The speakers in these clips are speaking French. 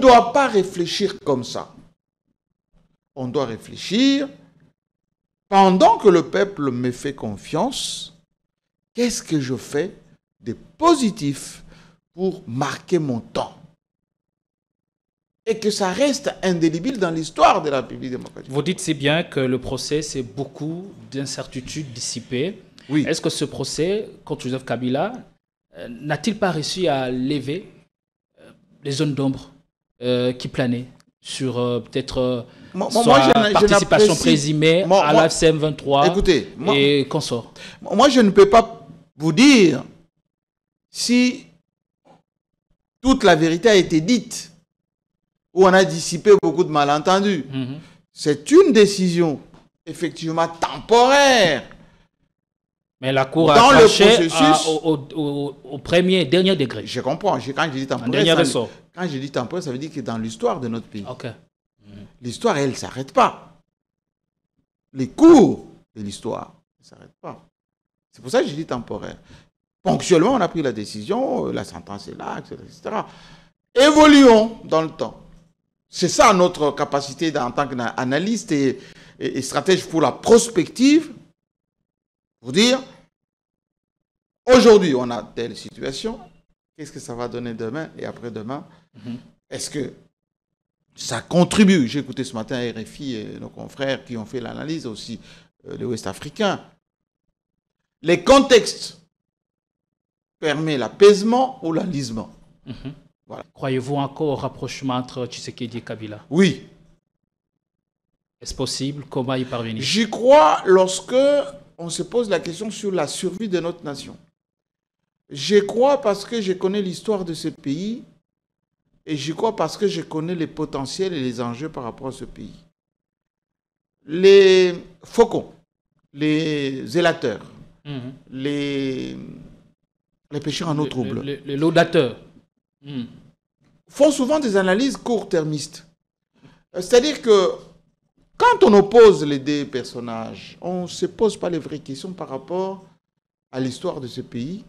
doit pas réfléchir comme ça. On doit réfléchir pendant que le peuple me fait confiance. Qu'est-ce que je fais de positif pour marquer mon temps? Et que ça reste indélébile dans l'histoire de la République démocratique. Vous dites si bien que le procès, c'est beaucoup d'incertitudes dissipées. Oui. Est-ce que ce procès contre Joseph Kabila n'a-t-il pas réussi à lever les zones d'ombre qui planaient sur peut-être participation présumée à la FCM 23 écoutez, et consorts? Moi, je ne peux pas vous dire si toute la vérité a été dite ou on a dissipé beaucoup de malentendus. C'est une décision effectivement temporaire. Mais la Cour a tranché au premier et dernier degré. Je comprends. Quand je dis temporaire, quand je dis temporaire, ça veut dire que dans l'histoire de notre pays, l'histoire, elle ne s'arrête pas. Les cours de l'histoire ne s'arrêtent pas. C'est pour ça que je dis temporaire. Ponctuellement, on a pris la décision, la sentence est là, etc. Évoluons dans le temps. C'est ça notre capacité en tant qu'analyste et stratège pour la prospective. Pour dire, aujourd'hui, on a telle situation, qu'est-ce que ça va donner demain et après-demain? Est-ce que ça contribue? J'ai écouté ce matin RFI et nos confrères qui ont fait l'analyse aussi, les Ouest-Africains. Les contextes permettent l'apaisement ou l'enlisement. Voilà. Croyez-vous encore au rapprochement entre Tshisekedi et Kabila? Oui. Est-ce possible? Comment y parvenir? J'y crois lorsque on se pose la question sur la survie de notre nation. J'y crois parce que je connais l'histoire de ce pays et j'y crois parce que je connais les potentiels et les enjeux par rapport à ce pays. Les faucons, les zélateurs, les pêcheurs en eau trouble, les laudateurs, font souvent des analyses court-termistes. C'est-à-dire que quand on oppose les deux personnages, on ne se pose pas les vraies questions par rapport à l'histoire de ce pays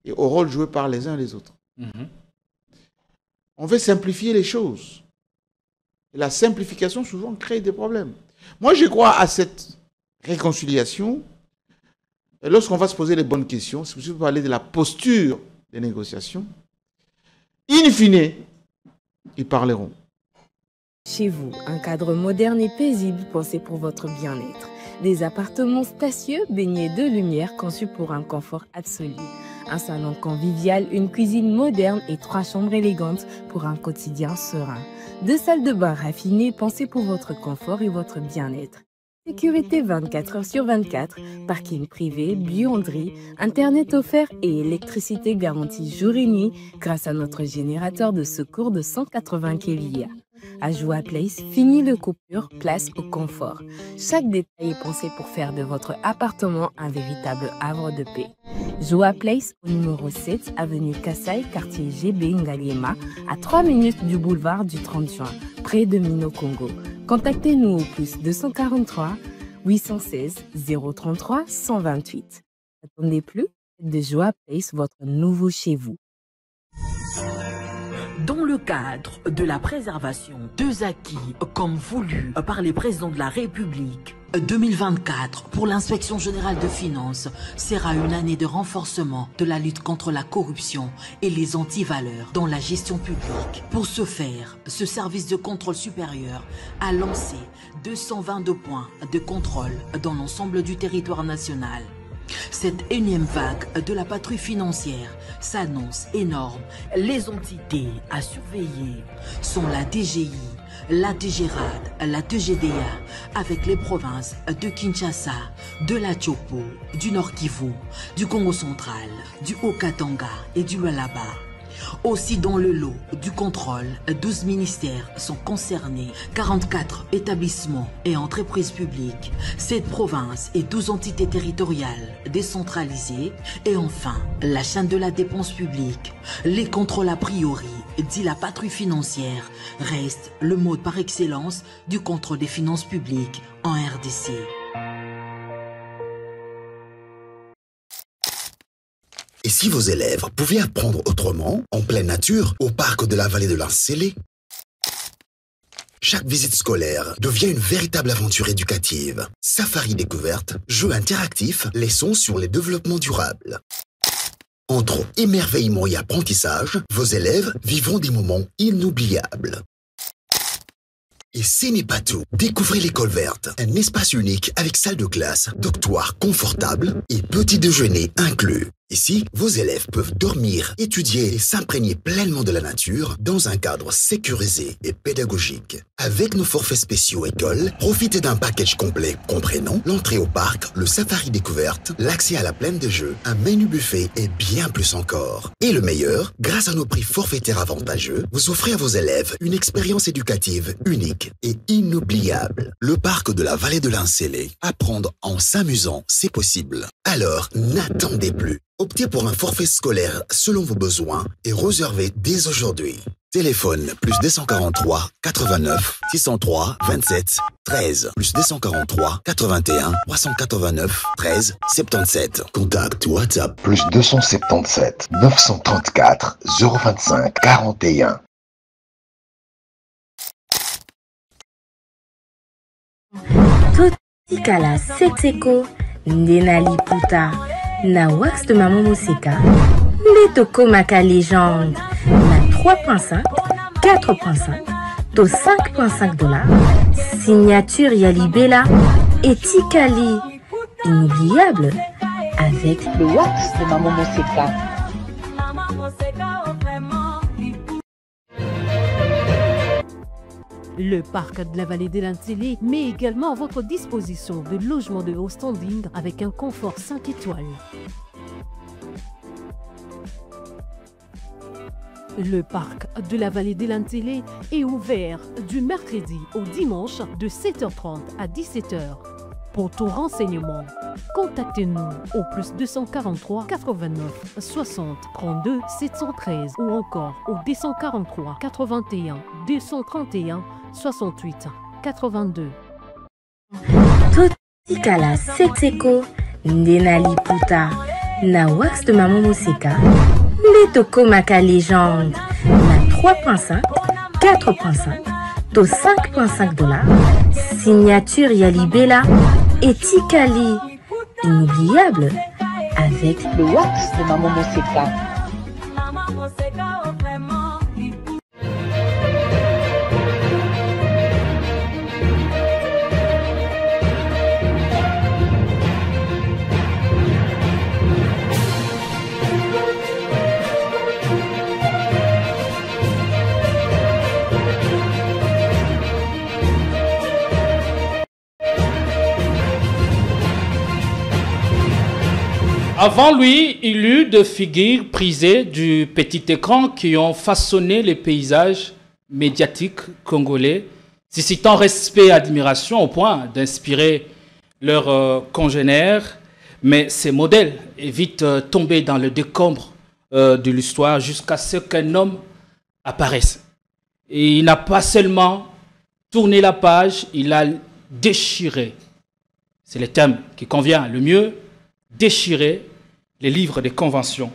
et au rôle joué par les uns et les autres. On veut simplifier les choses. Et la simplification, souvent, crée des problèmes. Moi, je crois à cette réconciliation. Et lorsqu'on va se poser les bonnes questions, c'est possible de parler de la posture des négociations. In fine, ils parleront. Chez vous, un cadre moderne et paisible pensé pour votre bien-être. Des appartements spacieux baignés de lumière conçus pour un confort absolu. Un salon convivial, une cuisine moderne et 3 chambres élégantes pour un quotidien serein. 2 salles de bain raffinées pensées pour votre confort et votre bien-être. Sécurité 24 heures sur 24, parking privé, buanderie, internet offert et électricité garantie jour et nuit grâce à notre générateur de secours de 180 kVA. À Joa Place, fini le coupure, place au confort. Chaque détail est pensé pour faire de votre appartement un véritable havre de paix. Joa Place au numéro 7, avenue Kassai, quartier GB Ngaliema, à 3 minutes du boulevard du 30 juin, près de Mino Congo. Contactez-nous au plus 243 816 033 128. N'attendez plus, de Joa Place, votre nouveau chez vous. Dans le cadre de la préservation des acquis comme voulu par les présidents de la République, 2024 pour l'inspection générale de finances sera une année de renforcement de la lutte contre la corruption et les antivaleurs dans la gestion publique. Pour ce faire, ce service de contrôle supérieur a lancé 222 points de contrôle dans l'ensemble du territoire national. Cette énième vague de la patrouille financière s'annonce énorme. Les entités à surveiller sont la DGI, la DGRAD, la DGDA, avec les provinces de Kinshasa, de la Tchopo, du Nord Kivu, du Congo central, du Haut-Katanga et du Lualaba. Aussi dans le lot du contrôle, 12 ministères sont concernés, 44 établissements et entreprises publiques, 7 provinces et 12 entités territoriales décentralisées et enfin la chaîne de la dépense publique. Les contrôles a priori, dit la patrouille financière, restent le mode par excellence du contrôle des finances publiques en RDC. Et si vos élèves pouvaient apprendre autrement, en pleine nature, au parc de la vallée de l'Ancélé? Chaque visite scolaire devient une véritable aventure éducative. Safari découverte, jeux interactifs, leçons sur les développements durables. Entre émerveillement et apprentissage, vos élèves vivront des moments inoubliables. Et ce n'est pas tout. Découvrez l'école verte, un espace unique avec salle de classe, dortoir confortable et petit déjeuner inclus. Ici, vos élèves peuvent dormir, étudier et s'imprégner pleinement de la nature dans un cadre sécurisé et pédagogique. Avec nos forfaits spéciaux école, profitez d'un package complet comprenant l'entrée au parc, le safari découverte, l'accès à la plaine de jeux, un menu buffet et bien plus encore. Et le meilleur, grâce à nos prix forfaitaires avantageux, vous offrez à vos élèves une expérience éducative unique et inoubliable. Le parc de la vallée de l'Incélé. Apprendre en s'amusant, c'est possible. Alors, n'attendez plus. Optez pour un forfait scolaire selon vos besoins et réservez dès aujourd'hui. Téléphone plus 243 89 603 27 13 plus 243 81 389 13 77. Contact WhatsApp plus 277 934 025 41. Totikala Setseko Ndenali Puta na wax de Maman Moseka Letoko Maka Légende na 3.5 4.5 to 5.5 $. Signature Yalibela et Tikali. Inoubliable avec le wax de Maman Moseka. Le parc de la vallée de l'Incélé met également à votre disposition des logements de haut standing avec un confort 5 étoiles. Le parc de la vallée de l'Incélé est ouvert du mercredi au dimanche de 7h30 à 17h. Pour tout renseignement, contactez-nous au plus 243 89 60 32 713 ou encore au 243 81 231 68 82. Totikala Setseko Ndenali Puta na wax de Maman Moseka Letoko Maka Légende na 3.5 4.5 to 5.5 $. Signature Yalibela et Tikali. Inoubliable avec le wax de Maman Moseka. Avant lui, il eut de figures prisées du petit écran qui ont façonné les paysages médiatiques congolais, suscitant respect et admiration au point d'inspirer leurs congénères. Mais ces modèles est vite tombés dans le décombre de l'histoire jusqu'à ce qu'un homme apparaisse. Et il n'a pas seulement tourné la page, il a déchiré. C'est le thème qui convient le mieux, déchirer les livres des conventions.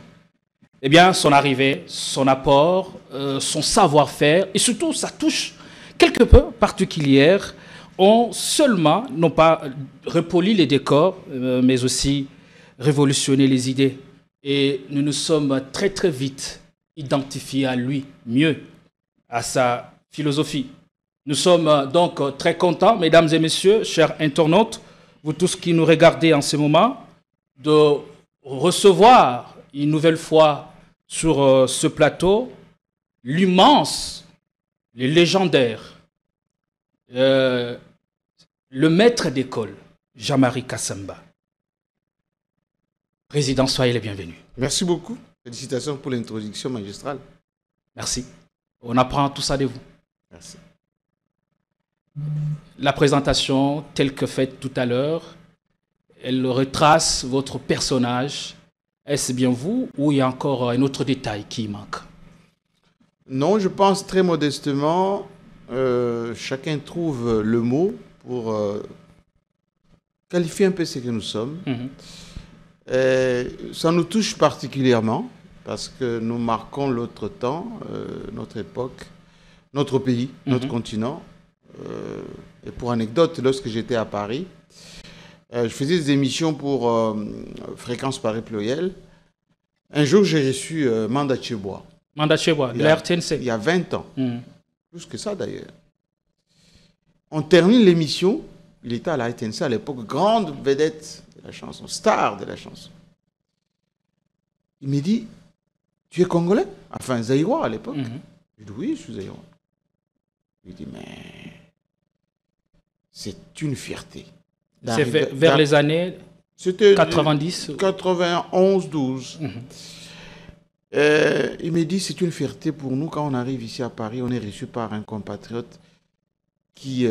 Eh bien, son arrivée, son apport, son savoir-faire et surtout sa touche quelque peu particulière ont seulement, non pas repoli les décors, mais aussi révolutionné les idées. Et nous nous sommes très très vite identifiés à lui, mieux, à sa philosophie. Nous sommes donc très contents, mesdames et messieurs, chers internautes, vous tous qui nous regardez en ce moment, de recevoir une nouvelle fois sur ce plateau l'immense, le légendaire, le maître d'école, Jean-Marie Kassamba. Président, soyez le bienvenu. Merci beaucoup. Félicitations pour l'introduction magistrale. Merci. On apprend tout ça de vous. Merci. La présentation telle que faite tout à l'heure, elle retrace votre personnage. Est-ce bien vous ou il y a encore un autre détail qui manque? Non, je pense très modestement, chacun trouve le mot pour qualifier un peu ce que nous sommes. Ça nous touche particulièrement parce que nous marquons l'autre temps, notre époque, notre pays, notre continent. Et pour anecdote, lorsque j'étais à Paris, je faisais des émissions pour Fréquence Paris Pluriel. Un jour, j'ai reçu Manda Tchebois. Manda Tchebois, de la RTNC. Il y a 20 ans. Plus que ça, d'ailleurs. On termine l'émission. Il était à la RTNC à l'époque, grande vedette de la chanson, star de la chanson. Il me dit, tu es congolais? Enfin, zaïrois à l'époque. Je dis, oui, je suis zaïrois. Il dit, mais c'est une fierté. C'est vers les années 90 91, 12. Il me dit, c'est une fierté pour nous quand on arrive ici à Paris, on est reçu par un compatriote qui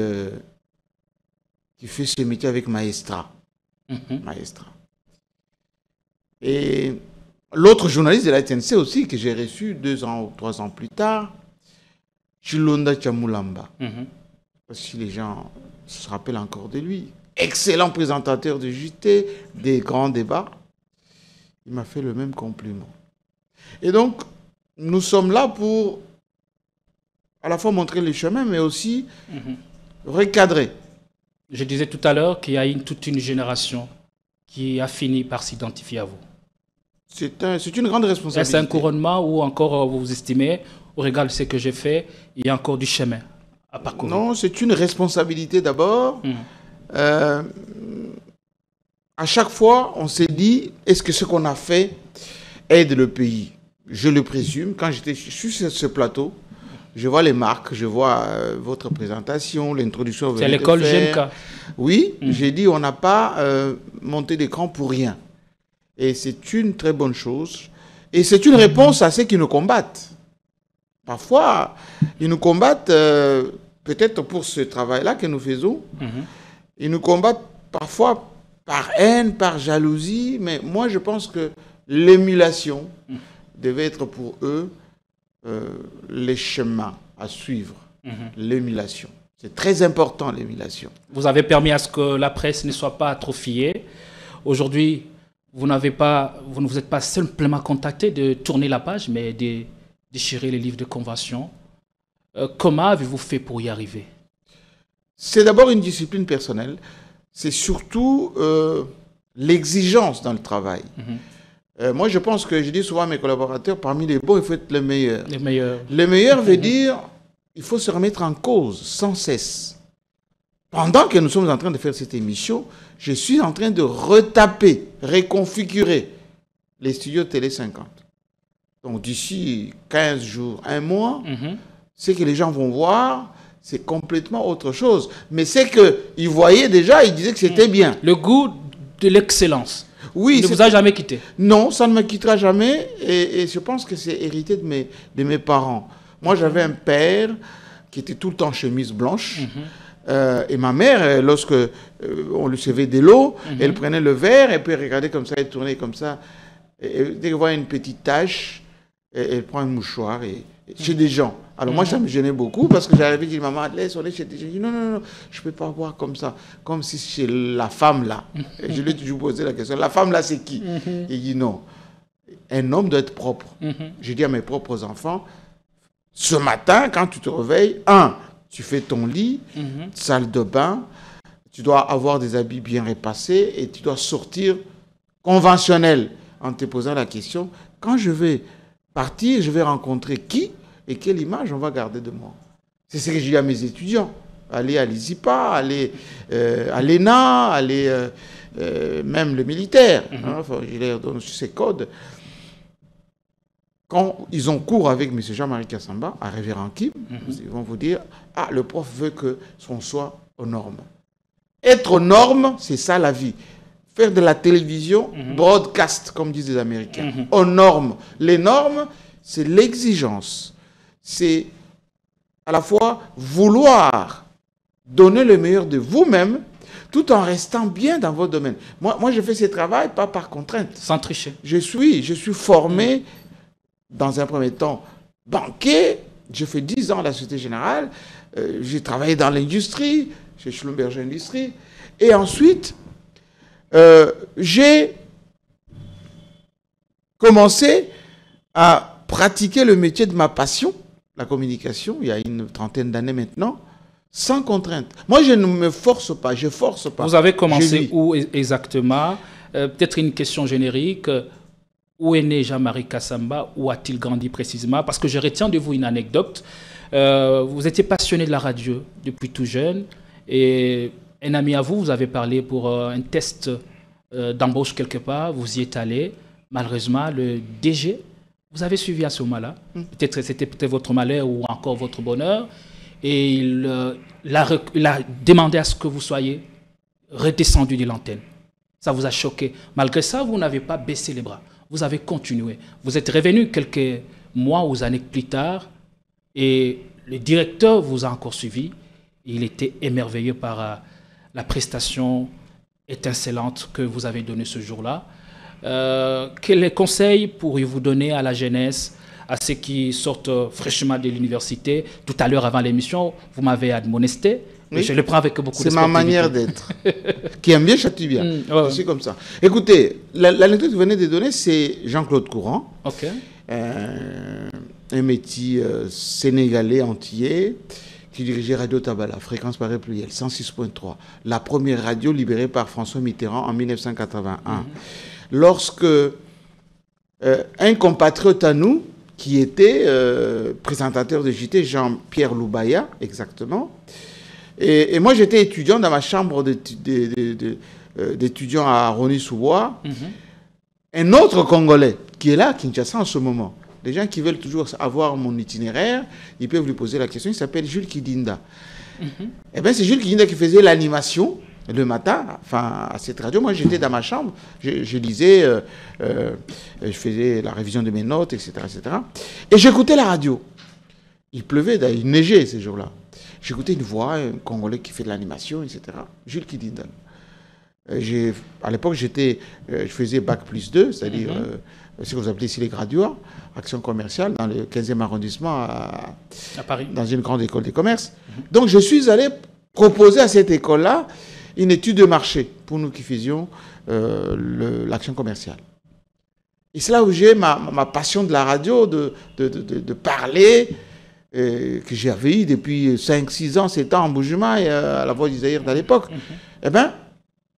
fait ce métier avec Maestra. Maestra. Et l'autre journaliste de la TNC aussi, que j'ai reçu 2 ans ou 3 ans plus tard, Chilonda Chamulamba. Je ne sais pas si les gens se rappellent encore de lui. Excellent présentateur de JT, des grands débats. Il m'a fait le même compliment. Et donc, nous sommes là pour à la fois montrer les chemins, mais aussi recadrer. Je disais tout à l'heure qu'il y a toute une génération qui a fini par s'identifier à vous. C'est une grande responsabilité. Est-ce un couronnement ou encore vous estimez, au regard de ce que j'ai fait, il y a encore du chemin à parcourir? Non, c'est une responsabilité d'abord. À chaque fois, on s'est dit, est-ce que ce qu'on a fait aide le pays? Je le présume. Quand je suis sur ce plateau, je vois les marques, je vois votre présentation, l'introduction. C'est l'école GMK. Oui, j'ai dit, on n'a pas monté d'écran pour rien. Et c'est une très bonne chose. Et c'est une réponse à ceux qui nous combattent. Parfois, ils nous combattent peut-être pour ce travail-là que nous faisons. Ils nous combattent parfois par haine, par jalousie. Mais moi, je pense que l'émulation devait être pour eux les chemins à suivre. L'émulation. C'est très important, l'émulation. Vous avez permis à ce que la presse ne soit pas atrophiée. Aujourd'hui, vous ne vous êtes pas simplement contacté de tourner la page, mais de déchirer les livres de convention. Comment avez-vous fait pour y arriver? C'est d'abord une discipline personnelle. C'est surtout l'exigence dans le travail. Moi, je pense que je dis souvent à mes collaborateurs, parmi les bons, il faut être le meilleur. Les meilleurs. Le meilleur veut dire, il faut se remettre en cause sans cesse. Pendant que nous sommes en train de faire cette émission, je suis en train de retaper, reconfigurer les studios Télé 50. Donc d'ici 15 jours, 1 mois, ce que les gens vont voir, c'est complètement autre chose. Mais c'est qu'ils voyaient déjà, ils disaient que c'était bien. Le goût de l'excellence. Oui, ne vous a jamais quitté? Non, ça ne me quittera jamais. Et je pense que c'est hérité de mes parents. Moi, j'avais un père qui était tout le temps en chemise blanche. Et ma mère, lorsque on lui servait de l'eau, elle prenait le verre et puis elle regardait comme ça, elle tournait comme ça. Et dès qu'elle voit une petite tache, elle prend un mouchoir chez des gens. Alors moi, ça me gênait beaucoup parce que j'arrivais, je dis, maman, laisse, on est chez des gens. Je dis, non, non, non, je ne peux pas voir comme ça. Comme si c'est la femme là. Et je lui ai toujours posé la question, la femme là, c'est qui? Il dit, non, un homme doit être propre. Je dis à mes propres enfants, ce matin, quand tu te réveilles, tu fais ton lit, salle de bain, tu dois avoir des habits bien repassés et tu dois sortir conventionnel en te posant la question, quand je vais partir, je vais rencontrer qui et quelle image on va garder de moi. C'est ce que je dis à mes étudiants. Aller à l'ISIPA, aller à l'ENA, aller même le militaire. Enfin, je leur donne ces codes. Quand ils ont cours avec M. Jean-Marie Kassamba, à Révérend Kim, ils vont vous dire, le prof veut qu'on soit aux normes. Être aux normes, c'est ça la vie. Faire de la télévision, broadcast, comme disent les Américains, aux normes. Les normes, c'est l'exigence. C'est à la fois vouloir donner le meilleur de vous-même, tout en restant bien dans votre domaine. Moi, je fais ce travail pas par contrainte. Sans tricher. Je suis formé, dans un premier temps, banquier. J'ai fait 10 ans à la Société Générale. J'ai travaillé dans l'industrie, chez Schlumberger Industries. Et ensuite, j'ai commencé à pratiquer le métier de ma passion, la communication, il y a une 30aine d'années maintenant. Sans contrainte. Moi, je ne me force pas, je force pas. Vous avez commencé où exactement? Peut-être une question générique. Où est né Jean-Marie Kassamba? Où a-t-il grandi précisément? Parce que je retiens de vous une anecdote. Vous étiez passionné de la radio depuis tout jeune. Et un ami à vous, vous avez parlé pour un test d'embauche quelque part. Vous y êtes allé. Malheureusement, le DG, vous avez suivi à ce moment-là. Peut-être c'était peut-être votre malheur ou encore votre bonheur. Et il a demandé à ce que vous soyez redescendu de l'antenne. Ça vous a choqué. Malgré ça, vous n'avez pas baissé les bras. Vous avez continué. Vous êtes revenu quelques mois ou années plus tard et le directeur vous a encore suivi. Il était émerveillé par la prestation étincelante que vous avez donnée ce jour-là. Quels conseils pourriez-vous donner à la jeunesse, à ceux qui sortent fraîchement de l'université? Tout à l'heure, avant l'émission, vous m'avez admonesté. Oui. Je le prends avec beaucoup de C'est ma manière d'être. Qui aime bien, châtie bien. Je suis comme ça. Écoutez, l'anecdote que vous venez de donner, c'est Jean-Claude Courant. Okay. Un métier sénégalais antillais qui dirigeait Radio Tabala, fréquence Paris Pluriel, 106.3. La première radio libérée par François Mitterrand en 1981. Lorsque un compatriote à nous, qui était présentateur de JT, Jean-Pierre Loubaya, exactement, et moi j'étais étudiant dans ma chambre d'étudiant à Rony-sous-Bois, un autre Congolais qui est là à Kinshasa en ce moment. Les gens qui veulent toujours avoir mon itinéraire, ils peuvent lui poser la question. Il s'appelle Jules Kidinda. Eh bien, c'est Jules Kidinda qui faisait l'animation le matin, enfin, à cette radio. Moi, j'étais dans ma chambre, je lisais, je faisais la révision de mes notes, etc. etc. Et j'écoutais la radio. Il pleuvait, il neigeait ces jours-là. J'écoutais une voix, un Congolais qui fait de l'animation, etc. Jules Kidinda. À l'époque, je faisais Bac+2, c'est-à-dire ce que vous appelez ici les graduats, action commerciale, dans le 15e arrondissement à Paris, dans une grande école de commerce. Donc, je suis allé proposer à cette école-là une étude de marché pour nous qui faisions l'action commerciale. Et c'est là où j'ai ma passion de la radio, de parler, que j'avais eu depuis 5, 6 ans, 7 ans en Boujuma et à la Voix du Zaïre à l'époque. Eh bien,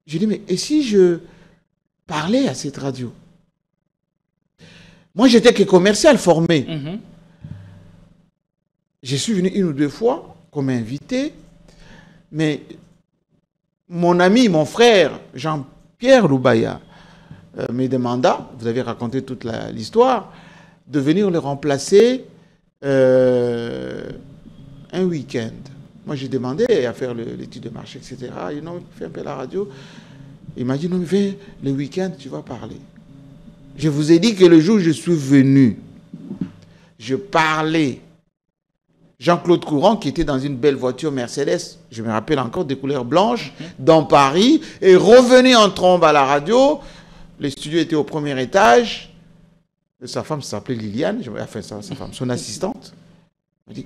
j'ai dit, mais et si je parlais à cette radio? Moi, j'étais que commercial formé. Je suis venu 1 ou 2 fois comme invité, mais mon ami, mon frère, Jean-Pierre Loubaya, me demanda, vous avez raconté toute l'histoire, de venir le remplacer un week-end. Moi, j'ai demandé à faire l'étude de marché, etc. Il m'a fait un peu la radio. Il m'a dit, non, viens, le week-end, tu vas parler. Je vous ai dit que le jour où je suis venu, je parlais. Jean-Claude Courant, qui était dans une belle voiture Mercedes, je me rappelle encore, des couleurs blanches, dans Paris, et revenu en trombe à la radio. Les studios étaient au premier étage. Sa femme s'appelait Liliane, enfin sa femme, son assistante. Elle m'a dit,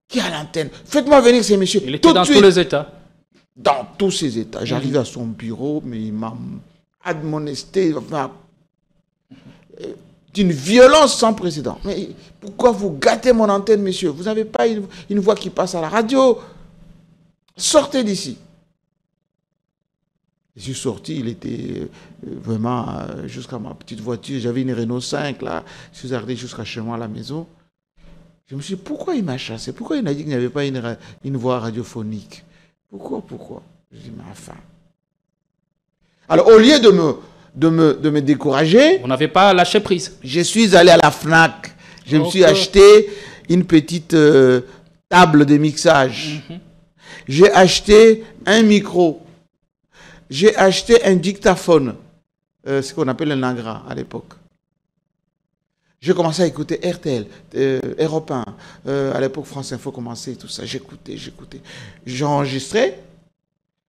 qui a l'antenne? Faites-moi venir ces messieurs. Il était dans tous les états. Dans tous ces états. J'arrive à son bureau, mais il m'a admonesté d'une violence sans précédent. Mais pourquoi vous gâtez mon antenne, messieurs? Vous n'avez pas une voix qui passe à la radio. Sortez d'ici. Je suis sorti, il était vraiment jusqu'à ma petite voiture. J'avais une Renault 5, là. Je suis arrivé jusqu'à chez moi à la maison. Je me suis dit, pourquoi il m'a chassé? Pourquoi il m'a dit qu'il n'y avait pas une voix radiophonique? Pourquoi? Je dis, mais enfin. Alors, au lieu de me décourager... Vous n'avez pas lâché prise? Je suis allé à la FNAC. Je me suis acheté une petite table de mixage. J'ai acheté un micro. J'ai acheté un dictaphone. Ce qu'on appelle un Nagra à l'époque. J'ai commencé à écouter RTL, Europe 1. À l'époque, France Info commençait, tout ça. J'écoutais. J'ai enregistré.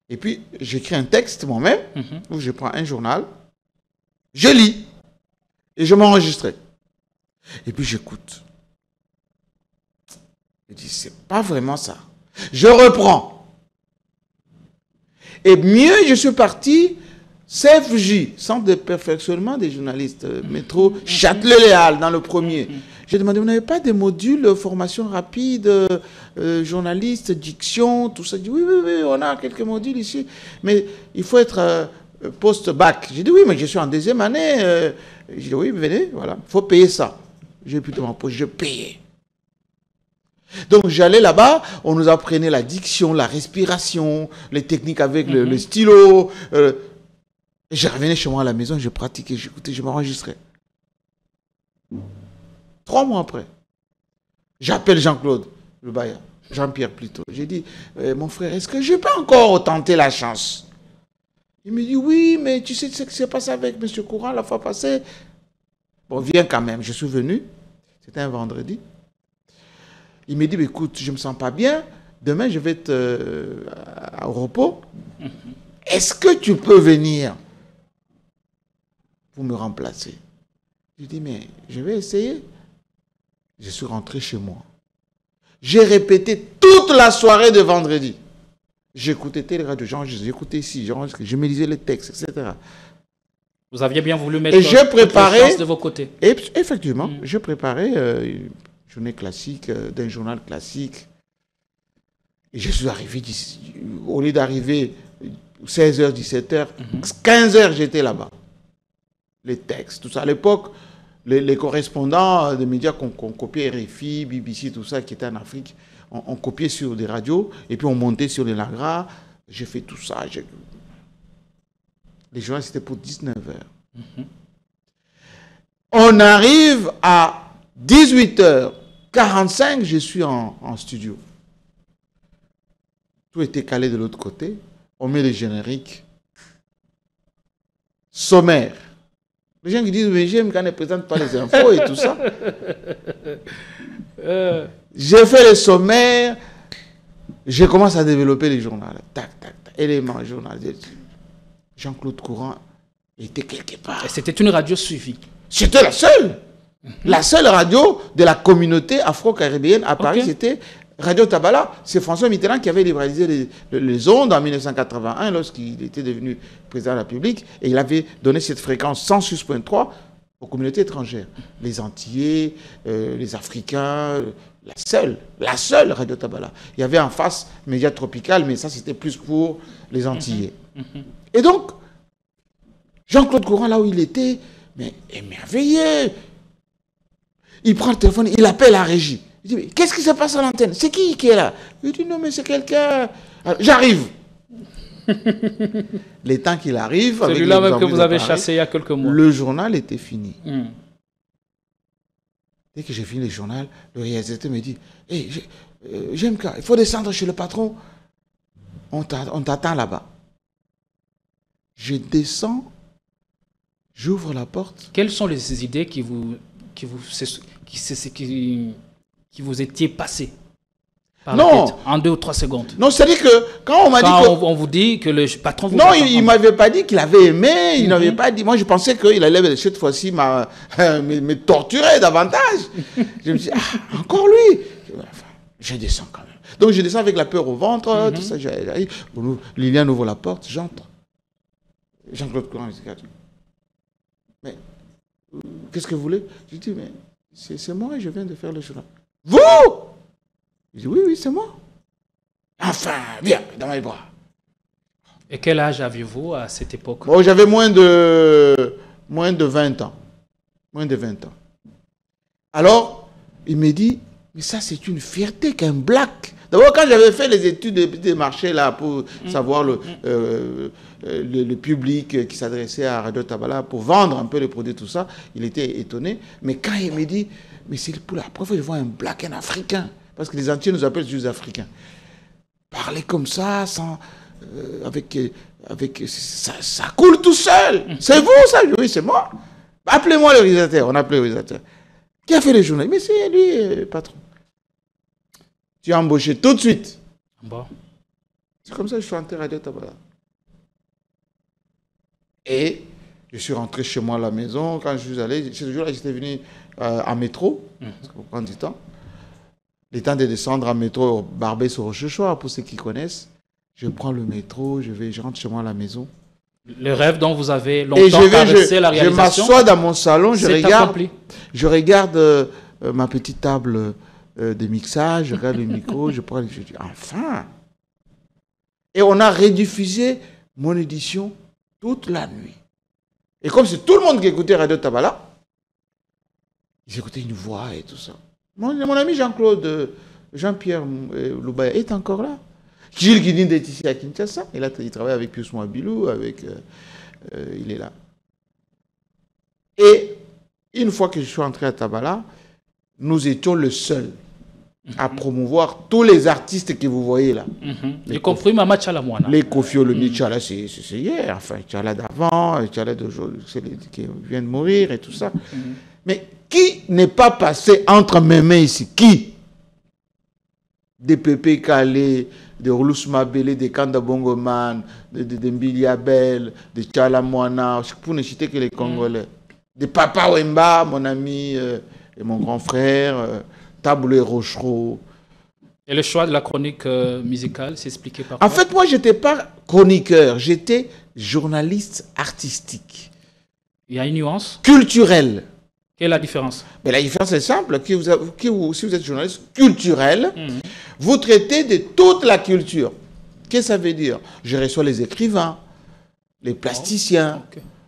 Et puis, j'écris un texte moi-même, où je prends un journal. Je lis. Et je m'enregistrais. Et puis, j'écoute. Je dis, c'est pas vraiment ça. Je reprends. Et mieux, je suis parti, CFJ, Centre de perfectionnement des journalistes, métro Châtelet-Léal, dans le premier. J'ai demandé, vous n'avez pas des modules formation rapide, journaliste, diction, tout ça? Il dit, oui, on a quelques modules ici, mais il faut être post-bac. J'ai dit, oui, mais je suis en 2e année. J'ai dit, oui, venez, voilà, il faut payer ça. J'ai pu de ma poche, je payais. Donc j'allais là-bas, on nous apprenait la diction, la respiration, les techniques avec le stylo. Et je revenais chez moi à la maison, je pratiquais, j'écoutais, je m'enregistrais. 3 mois après, j'appelle Jean-Claude, le bailleur, Jean-Pierre plutôt. J'ai dit, mon frère, est-ce que je peux encore tenter la chance? Il me dit, oui, mais tu sais ce qui s'est passé avec M. Courant la fois passée. Bon, viens quand même. Je suis venu, c'était un vendredi. Il me dit, écoute, je ne me sens pas bien, demain je vais être au repos. Est-ce que tu peux venir pour me remplacer? Je dis, mais je vais essayer. Je suis rentré chez moi. J'ai répété toute la soirée de vendredi. J'écoutais telle radio, j'écoutais ici, je me lisais les textes, etc. Vous aviez bien voulu mettre chance de vos côtés. Et effectivement, je préparais une journée classique, d'un journal classique. Et je suis arrivé, au lieu d'arriver 16h, 17h, 15h, j'étais là-bas. Les textes, tout ça. À l'époque, les correspondants des médias qu'on copiait, RFI, BBC, tout ça, qui étaient en Afrique, on copiait sur des radios, et puis on montait sur les lagras. J'ai fait tout ça. Les journaux, c'était pour 19h. On arrive à 18h45, je suis en studio. Tout était calé de l'autre côté. On met les génériques. Sommaire. Les gens qui disent, mais j'aime quand on ne présente pas les infos et tout ça. J'ai fait les sommaires. Je commence à développer les journaux. Tac, tac, tac. Éléments, journal. Jean-Claude Courant était quelque part. Et c'était une radio suivie. C'était la seule. La seule radio de la communauté afro-caribéenne à Paris, c'était Radio Tabala. C'est François Mitterrand qui avait libéralisé les ondes en 1981 lorsqu'il était devenu président de la République. Et il avait donné cette fréquence 106.3 aux communautés étrangères. Les Antillais, les Africains, la seule Radio Tabala. Il y avait en face Média Tropical, mais ça c'était plus pour les Antillais. Et donc, Jean-Claude Courant, là où il était, mais émerveillé. Il prend le téléphone, il appelle la régie. Il dit, mais qu'est-ce qui se passe à l'antenne? C'est qui est là? Il dit, non, mais c'est quelqu'un. J'arrive. Les temps qu'il arrive. Celui-là même que vous avez chassé il y a quelques mois. Le journal était fini. Dès que j'ai fini le journal, le réalisateur me dit, hey, j'aime il faut descendre chez le patron. On t'attend là-bas. Je descends, j'ouvre la porte. Quelles sont les idées qui vous étiez passées par la tête, en 2 ou 3 secondes? Non, c'est-à-dire que quand on m'a dit on vous dit que le patron vous... Non, il ne m'avait pas dit qu'il avait aimé, il n'avait pas dit... Moi, je pensais qu'il allait cette fois-ci me torturer davantage. Je me suis dit, encore lui. Enfin, je descends quand même. Donc, je descends avec la peur au ventre, tout ça, j'arrive. Liliane ouvre la porte, j'entre. Jean-Claude Courant, il dit, mais qu'est-ce que vous voulez? Je dis, mais c'est moi, je viens de faire le journal. Vous? Il dit, oui, c'est moi. Enfin, viens, dans mes bras. Et quel âge aviez-vous à cette époque? Bon, j'avais moins de 20 ans. Moins de 20 ans. Alors, il me dit, mais ça, c'est une fierté qu'un black. D'abord, quand j'avais fait les études des marchés là, pour savoir le public qui s'adressait à Radio Tabala, pour vendre un peu les produits, tout ça, il était étonné. Mais quand il me dit, mais c'est pour la première fois que je vois un black, un africain, parce que les Antillais nous appellent juste africains. Parler comme ça, sans, ça coule tout seul. C'est vous, ça? Oui, c'est moi. Appelez-moi le réalisateur. On appelait le réalisateur. Qui a fait les journaux? Mais c'est lui, patron. Tu as embauché tout de suite. Bon. C'est comme ça que je suis rentré à Radio Tabala. Et je suis rentré chez moi à la maison. Quand je suis allé, ce jour-là, j'étais venu en métro, parce qu'on prend du temps. Le temps de descendre en métro, Barbès-sur-Rochechouart, pour ceux qui connaissent. Je prends le métro, je rentre chez moi à la maison. Le rêve dont vous avez longtemps caressé la réalisation. Je m'assois dans mon salon, je regarde ma petite table de mixage, je regarde le micro, je dis, enfin. Et on a rediffusé mon édition toute la nuit. Et comme c'est tout le monde qui écoutait Radio Tabala, ils écoutaient une voix et tout ça. Mon ami Jean-Pierre Loubaya est encore là. Gilles Guidine est ici à Kinshasa. Il travaille avec Pius Mouabilou, il est là. Et une fois que je suis entré à Tabala, nous étions le seul à promouvoir tous les artistes que vous voyez là. Y compris Mama Tchalamouana. Les Kofi Olomide Tchala, c'est hier. Enfin, Tchala d'avant, Tchala d'aujourd'hui, qui vient de mourir et tout ça. Mais qui n'est pas passé entre mes mains ici? Qui? Des Pépé Kalé, de Roulous Mabélé, de Kanda Bongoman, de Mbili Abel, de Tchalamouana, pour ne citer que les Congolais. De Papa Wemba, mon ami et mon grand frère, Taboulé Rochereau. Et le choix de la chronique musicale, c'est expliqué par quoi? En fait, moi, je n'étais pas chroniqueur, j'étais journaliste artistique. Il y a une nuance? Culturelle. Quelle est la différence? Mais la différence est simple. Si vous êtes journaliste culturel, vous traitez de toute la culture. Qu'est-ce que ça veut dire? Je reçois les écrivains, les plasticiens,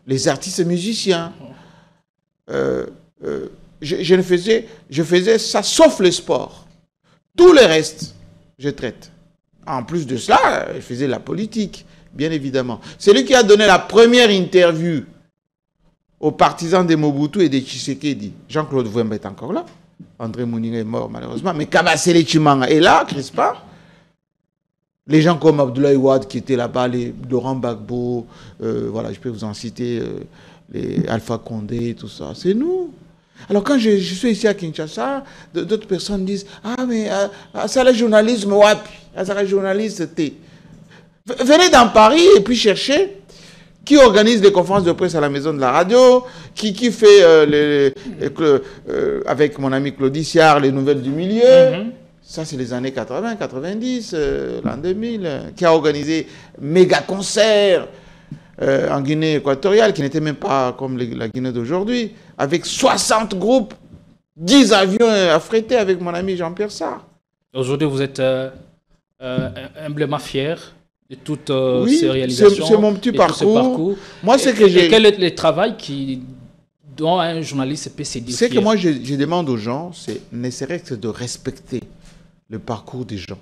les artistes musiciens. Je faisais ça sauf le sport. Tout le reste, je traite. En plus de cela, je faisais la politique, bien évidemment. C'est lui qui a donné la première interview aux partisans de Mobutu et de Tshisekedi. Jean-Claude Vouemba est encore là. André Mouniga est mort malheureusement. Mais Kabasele Chimanga est là, Crispa. Les gens comme Abdoulaye Wade qui étaient là-bas, les Laurent Gbagbo, voilà, je peux vous en citer, les Alpha Condé, tout ça. C'est nous. Alors quand je suis ici à Kinshasa, d'autres personnes disent « Ah mais ça le journalisme, wapi, ça le journaliste, t'es. » Venez dans Paris et puis cherchez qui organise les conférences de presse à la maison de la radio, qui fait avec mon ami Claudie Siard les nouvelles du milieu. Ça, c'est les années 80, 90, l'an 2000, qui a organisé méga concerts en Guinée équatoriale, qui n'était même pas comme la Guinée d'aujourd'hui, avec 60 groupes, 10 avions affrétés avec mon ami Jean-Pierre Sarr. Aujourd'hui, vous êtes humblement fier de toutes ces réalisations. C'est mon petit parcours. Moi, c'est que j'ai... Quel est le travail dont un journaliste peut se dire fier? C'est que moi, je demande aux gens, c'est ne serait-ce que de respecter le parcours des gens.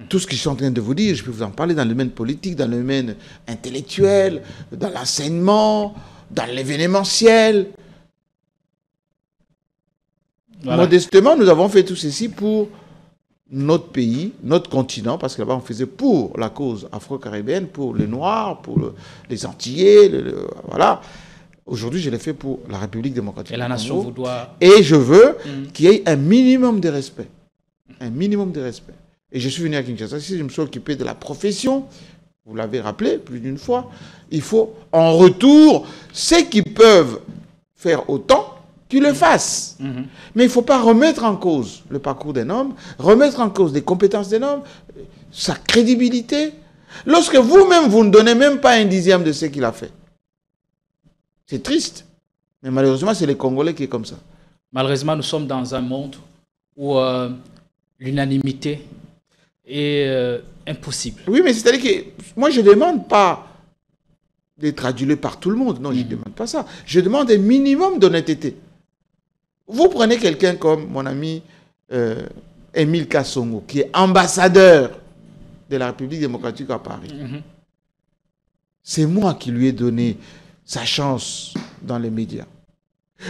Tout ce que je suis en train de vous dire, je peux vous en parler dans le domaine politique, dans le domaine intellectuel, dans l'enseignement, dans l'événementiel. Voilà. Modestement, nous avons fait tout ceci pour notre pays, notre continent, parce que là-bas, on faisait pour la cause afro-caribéenne, pour les Noirs, pour les Antillais, voilà. Aujourd'hui, je l'ai fait pour la République démocratique. Et la nation vous doit... Et je veux qu'il y ait un minimum de respect. Un minimum de respect. Et je suis venu à Kinshasa, si je me suis occupé de la profession, vous l'avez rappelé plus d'une fois, il faut en retour, ceux qui peuvent faire autant, qu'ils le fassent. Mais il ne faut pas remettre en cause le parcours d'un homme, remettre en cause les compétences d'un homme, sa crédibilité, lorsque vous-même, vous ne donnez même pas un dixième de ce qu'il a fait. C'est triste. Mais malheureusement, c'est les Congolais qui est comme ça. Malheureusement, nous sommes dans un monde où l'unanimité est impossible. Oui, mais c'est-à-dire que moi, je ne demande pas d'être adulé par tout le monde. Non, je ne demande pas ça. Je demande un minimum d'honnêteté. Vous prenez quelqu'un comme mon ami Émile Kassongo, qui est ambassadeur de la République démocratique à Paris. C'est moi qui lui ai donné sa chance dans les médias.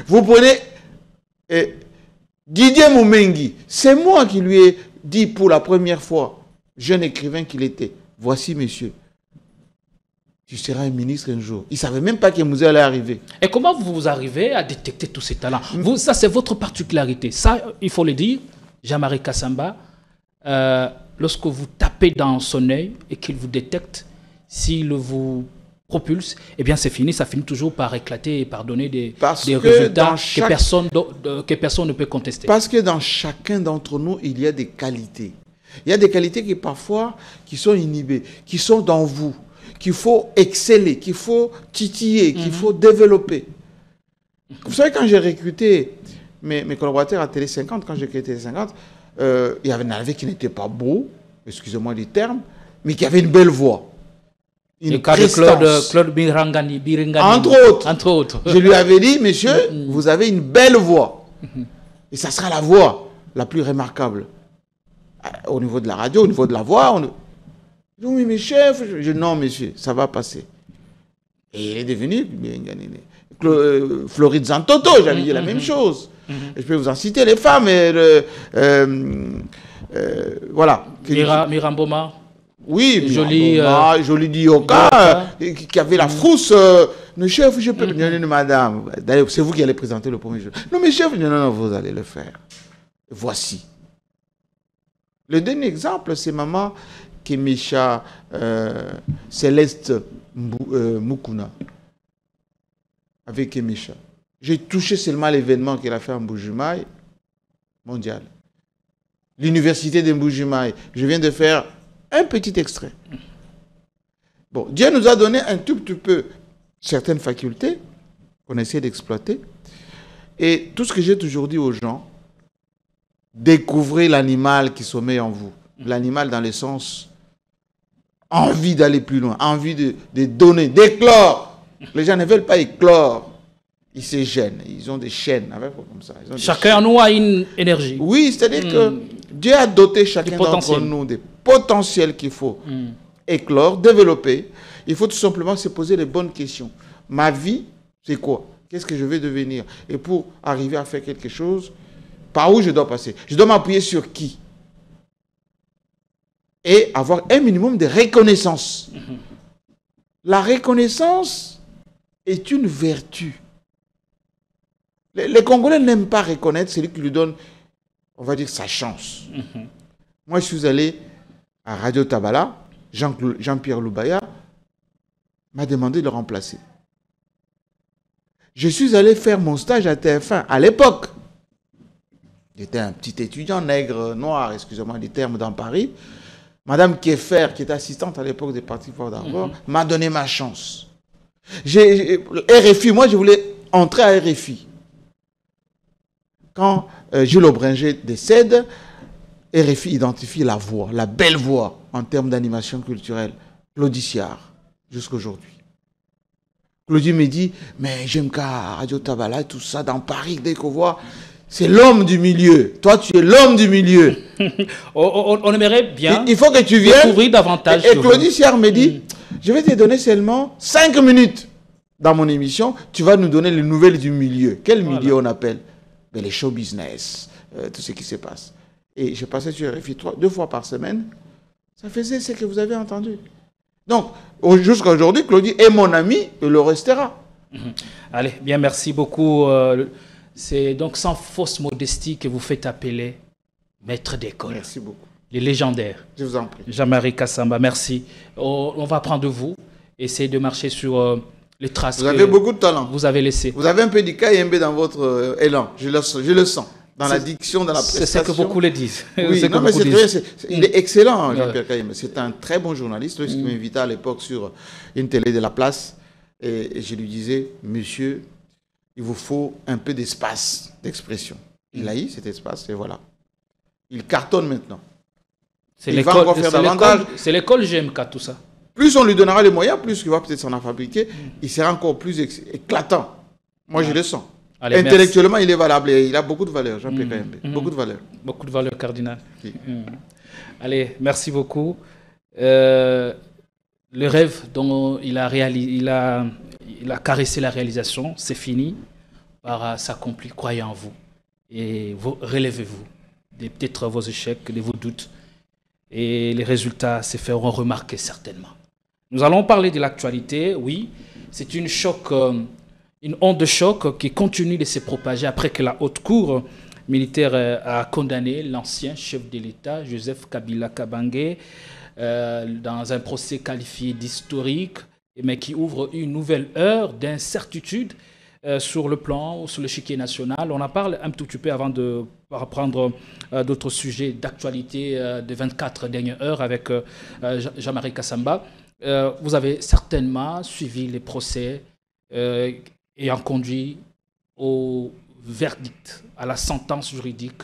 Vous prenez Didier Moumengi, c'est moi qui lui ai dit pour la première fois, jeune écrivain qu'il était, voici monsieur, tu seras un ministre un jour. Il ne savait même pas que Mouzé allait arriver. Et comment vous arrivez à détecter tous ces talents? Ça, c'est votre particularité. Ça, il faut le dire, Jean-Marie Kassamba, lorsque vous tapez dans son œil et qu'il vous détecte, s'il vous propulse, eh bien c'est fini, ça finit toujours par éclater et par donner des résultats que personne ne peut contester. Parce que dans chacun d'entre nous, il y a des qualités. Il y a des qualités qui parfois qui sont inhibées, qui sont dans vous, qu'il faut exceller, qu'il faut titiller, qu'il faut développer. Vous savez, quand j'ai recruté mes collaborateurs à Télé 50, quand j'ai créé Télé 50, il y avait qui n'était pas beau, excusez-moi du terme, mais qui avait une belle voix. Une Claude Birangani. Entre autres. Je lui avais dit, monsieur, vous avez une belle voix. Et ça sera la voix la plus remarquable. Au niveau de la radio, au niveau de la voix. Oui, mais chef, non, monsieur, ça va passer. Et il est devenu Floride Zantoto, j'avais dit la même chose. Je peux vous en citer les femmes. Voilà. Miramboma. Oui, Jolie Dioka, qui avait la frousse. Le chef, je peux. Non, madame, d'ailleurs, c'est vous qui allez présenter le premier jour. Non, mais chef, non, vous allez le faire. Voici. Le dernier exemple, c'est maman Kemisha Céleste Mukuna. Avec Kemisha. J'ai touché seulement l'événement qu'elle a fait en Mbujimaï, mondial. L'université de Mbujimaï. Je viens de faire un petit extrait. Bon, Dieu nous a donné un tout petit peu certaines facultés qu'on essaie d'exploiter. Et tout ce que j'ai toujours dit aux gens, découvrez l'animal qui sommeille en vous. L'animal dans le sens envie d'aller plus loin, envie de donner, d'éclore. Les gens ne veulent pas éclore. Ils se gênent. Ils ont des chaînes. Comme ça. Chacun en nous a une énergie. Oui, c'est-à-dire que Dieu a doté chacun d'entre nous des potentiels qu'il faut éclore, développer. Il faut tout simplement se poser les bonnes questions. Ma vie, c'est quoi? Qu'est-ce que je vais devenir? Et pour arriver à faire quelque chose, par où je dois passer? Je dois m'appuyer sur qui? Et avoir un minimum de reconnaissance. La reconnaissance est une vertu. Les Congolais n'aiment pas reconnaître celui qui lui donne, on va dire, sa chance. Moi, je suis allé à Radio Tabala, Jean-Pierre Loubaya m'a demandé de le remplacer. Je suis allé faire mon stage à TF1 à l'époque. J'étais un petit étudiant nègre, noir, excusez-moi des termes, dans Paris. Madame Keffer, qui était assistante à l'époque des partis Fort d'Arvor, m'a donné ma chance. RFI, moi je voulais entrer à RFI. Quand Jules Aubringer décède, RFI identifie la voix, la belle voix en termes d'animation culturelle, Claudiciard, jusqu'à aujourd'hui. Claudie me dit, mais j'aime qu'à Radio Tabala, tout ça, dans Paris, dès qu'on voit, c'est l'homme du milieu. Toi, tu es l'homme du milieu. On aimerait bien il faut que tu viennes découvrir davantage. Et Claudiciard me dit, je vais te donner seulement 5 minutes dans mon émission. Tu vas nous donner les nouvelles du milieu. Quel milieu on appelle? Les show business, tout ce qui se passe. Et je passais sur RFI 2 fois par semaine. Ça faisait ce que vous avez entendu. Donc, jusqu'à aujourd'hui, Claudie est mon ami et le restera. Allez, bien, merci beaucoup. C'est donc sans fausse modestie que vous faites appeler maître d'école. Merci beaucoup. Les légendaires. Je vous en prie. Jean-Marie Kassamba, merci. On va prendre de vous, essayer de marcher sur les traces. Vous avez beaucoup de talent. Vous avez laissé. Vous avez un peu du KMB dans votre élan. Je le sens. Dans la diction, dans la prestation. C'est ce que beaucoup le disent. Oui, non, mais il est excellent, Jean-Pierre Kayembe. C'est un très bon journaliste. Lorsqu'il m'invitait à l'époque sur une télé de la place, et je lui disais, monsieur, il vous faut un peu d'espace d'expression. Il a eu cet espace, et voilà. Il cartonne maintenant. C'est l'école GMK, tout ça. Plus on lui donnera les moyens, plus il va peut-être s'en fabriquer, il sera encore plus éclatant. Moi, je le sens. Allez, intellectuellement, merci. Il est valable et il a beaucoup de valeur, Jean-Pierre Kayembe. Beaucoup de valeur. Beaucoup de valeur cardinale. Oui. Allez, merci beaucoup. Le rêve dont il a caressé la réalisation, c'est fini par s'accomplir. Croyez en vous et relevez-vous. Peut-être vos échecs, de vos doutes. Et les résultats se feront remarquer certainement. Nous allons parler de l'actualité. Oui, c'est une onde de choc qui continue de se propager après que la haute cour militaire a condamné l'ancien chef de l'État, Joseph Kabila Kabange, dans un procès qualifié d'historique, mais qui ouvre une nouvelle heure d'incertitude sur le plan, sur l'échiquier national. On en parle un tout petit peu avant de reprendre d'autres sujets d'actualité des 24 dernières heures avec Jean-Marie Kassamba. Vous avez certainement suivi les procès ayant conduit au verdict, à la sentence juridique,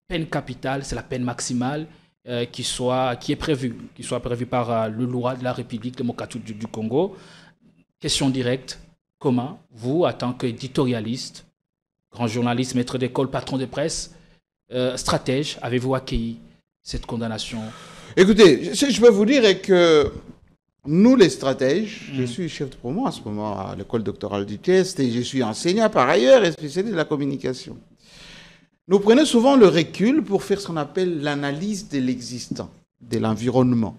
peine capitale, c'est la peine maximale qui est prévue par le loi de la République démocratique du Congo. Question directe, comment vous, en tant qu'éditorialiste, grand journaliste, maître d'école, patron de presse, stratège, avez-vous accueilli cette condamnation? Écoutez, ce que je peux vous dire est que nous, les stratèges, je suis chef de promo en ce moment à l'école doctorale du test et je suis enseignant par ailleurs et spécialiste de la communication. Nous prenons souvent le recul pour faire ce qu'on appelle l'analyse de l'existant, de l'environnement.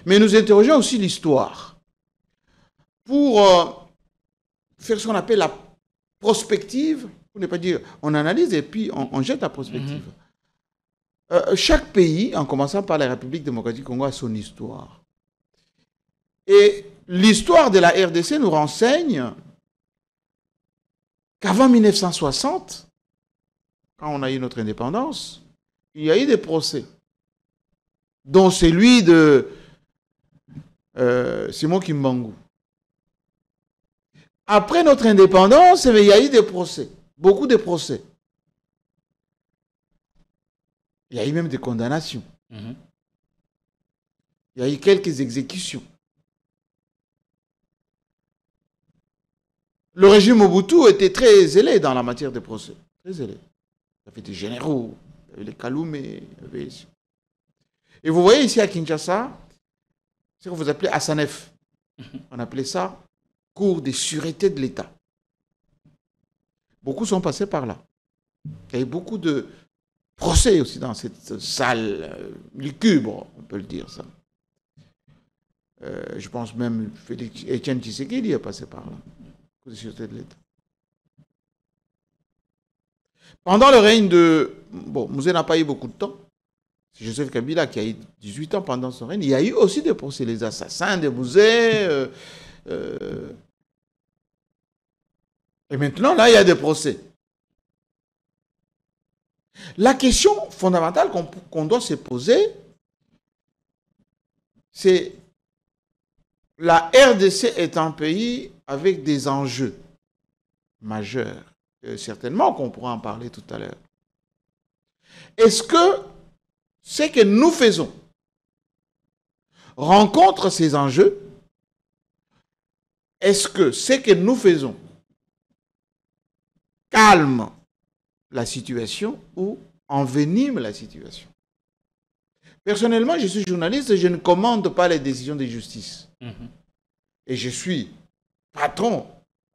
Mais nous interrogeons aussi l'histoire pour faire ce qu'on appelle la prospective, pour ne pas dire on analyse et puis on jette la prospective. Chaque pays, en commençant par la République démocratique du Congo, a son histoire. Et l'histoire de la RDC nous renseigne qu'avant 1960, quand on a eu notre indépendance, il y a eu des procès, dont celui de Simon Kimbangu. Après notre indépendance, il y a eu des procès, beaucoup de procès. Il y a eu même des condamnations. Il y a eu quelques exécutions. Le régime Mobutu était très zélé dans la matière des procès. Très zélé. Il y avait des généraux, il y avait les Kaloumé. Et vous voyez ici à Kinshasa, ce que vous appelez Asanef. On appelait ça Cour de sûreté de l'État. Beaucoup sont passés par là. Il y a eu beaucoup de procès aussi dans cette salle lugubre, on peut le dire ça. Je pense même Étienne Tshisekedi est passé par là. De sûreté de l'État. Pendant le règne de... Bon, Mouzé n'a pas eu beaucoup de temps. C'est Joseph Kabila qui a eu 18 ans pendant son règne. Il y a eu aussi des procès, les assassins de Mouzé. Et maintenant, là, il y a des procès. La question fondamentale qu'on doit se poser, c'est la RDC est un pays avec des enjeux majeurs. Certainement qu'on pourra en parler tout à l'heure. Est-ce que ce que nous faisons rencontre ces enjeux? Est-ce que ce que nous faisons calme la situation ou envenime la situation? Personnellement, je suis journaliste et je ne commande pas les décisions de justice. Et je suis patron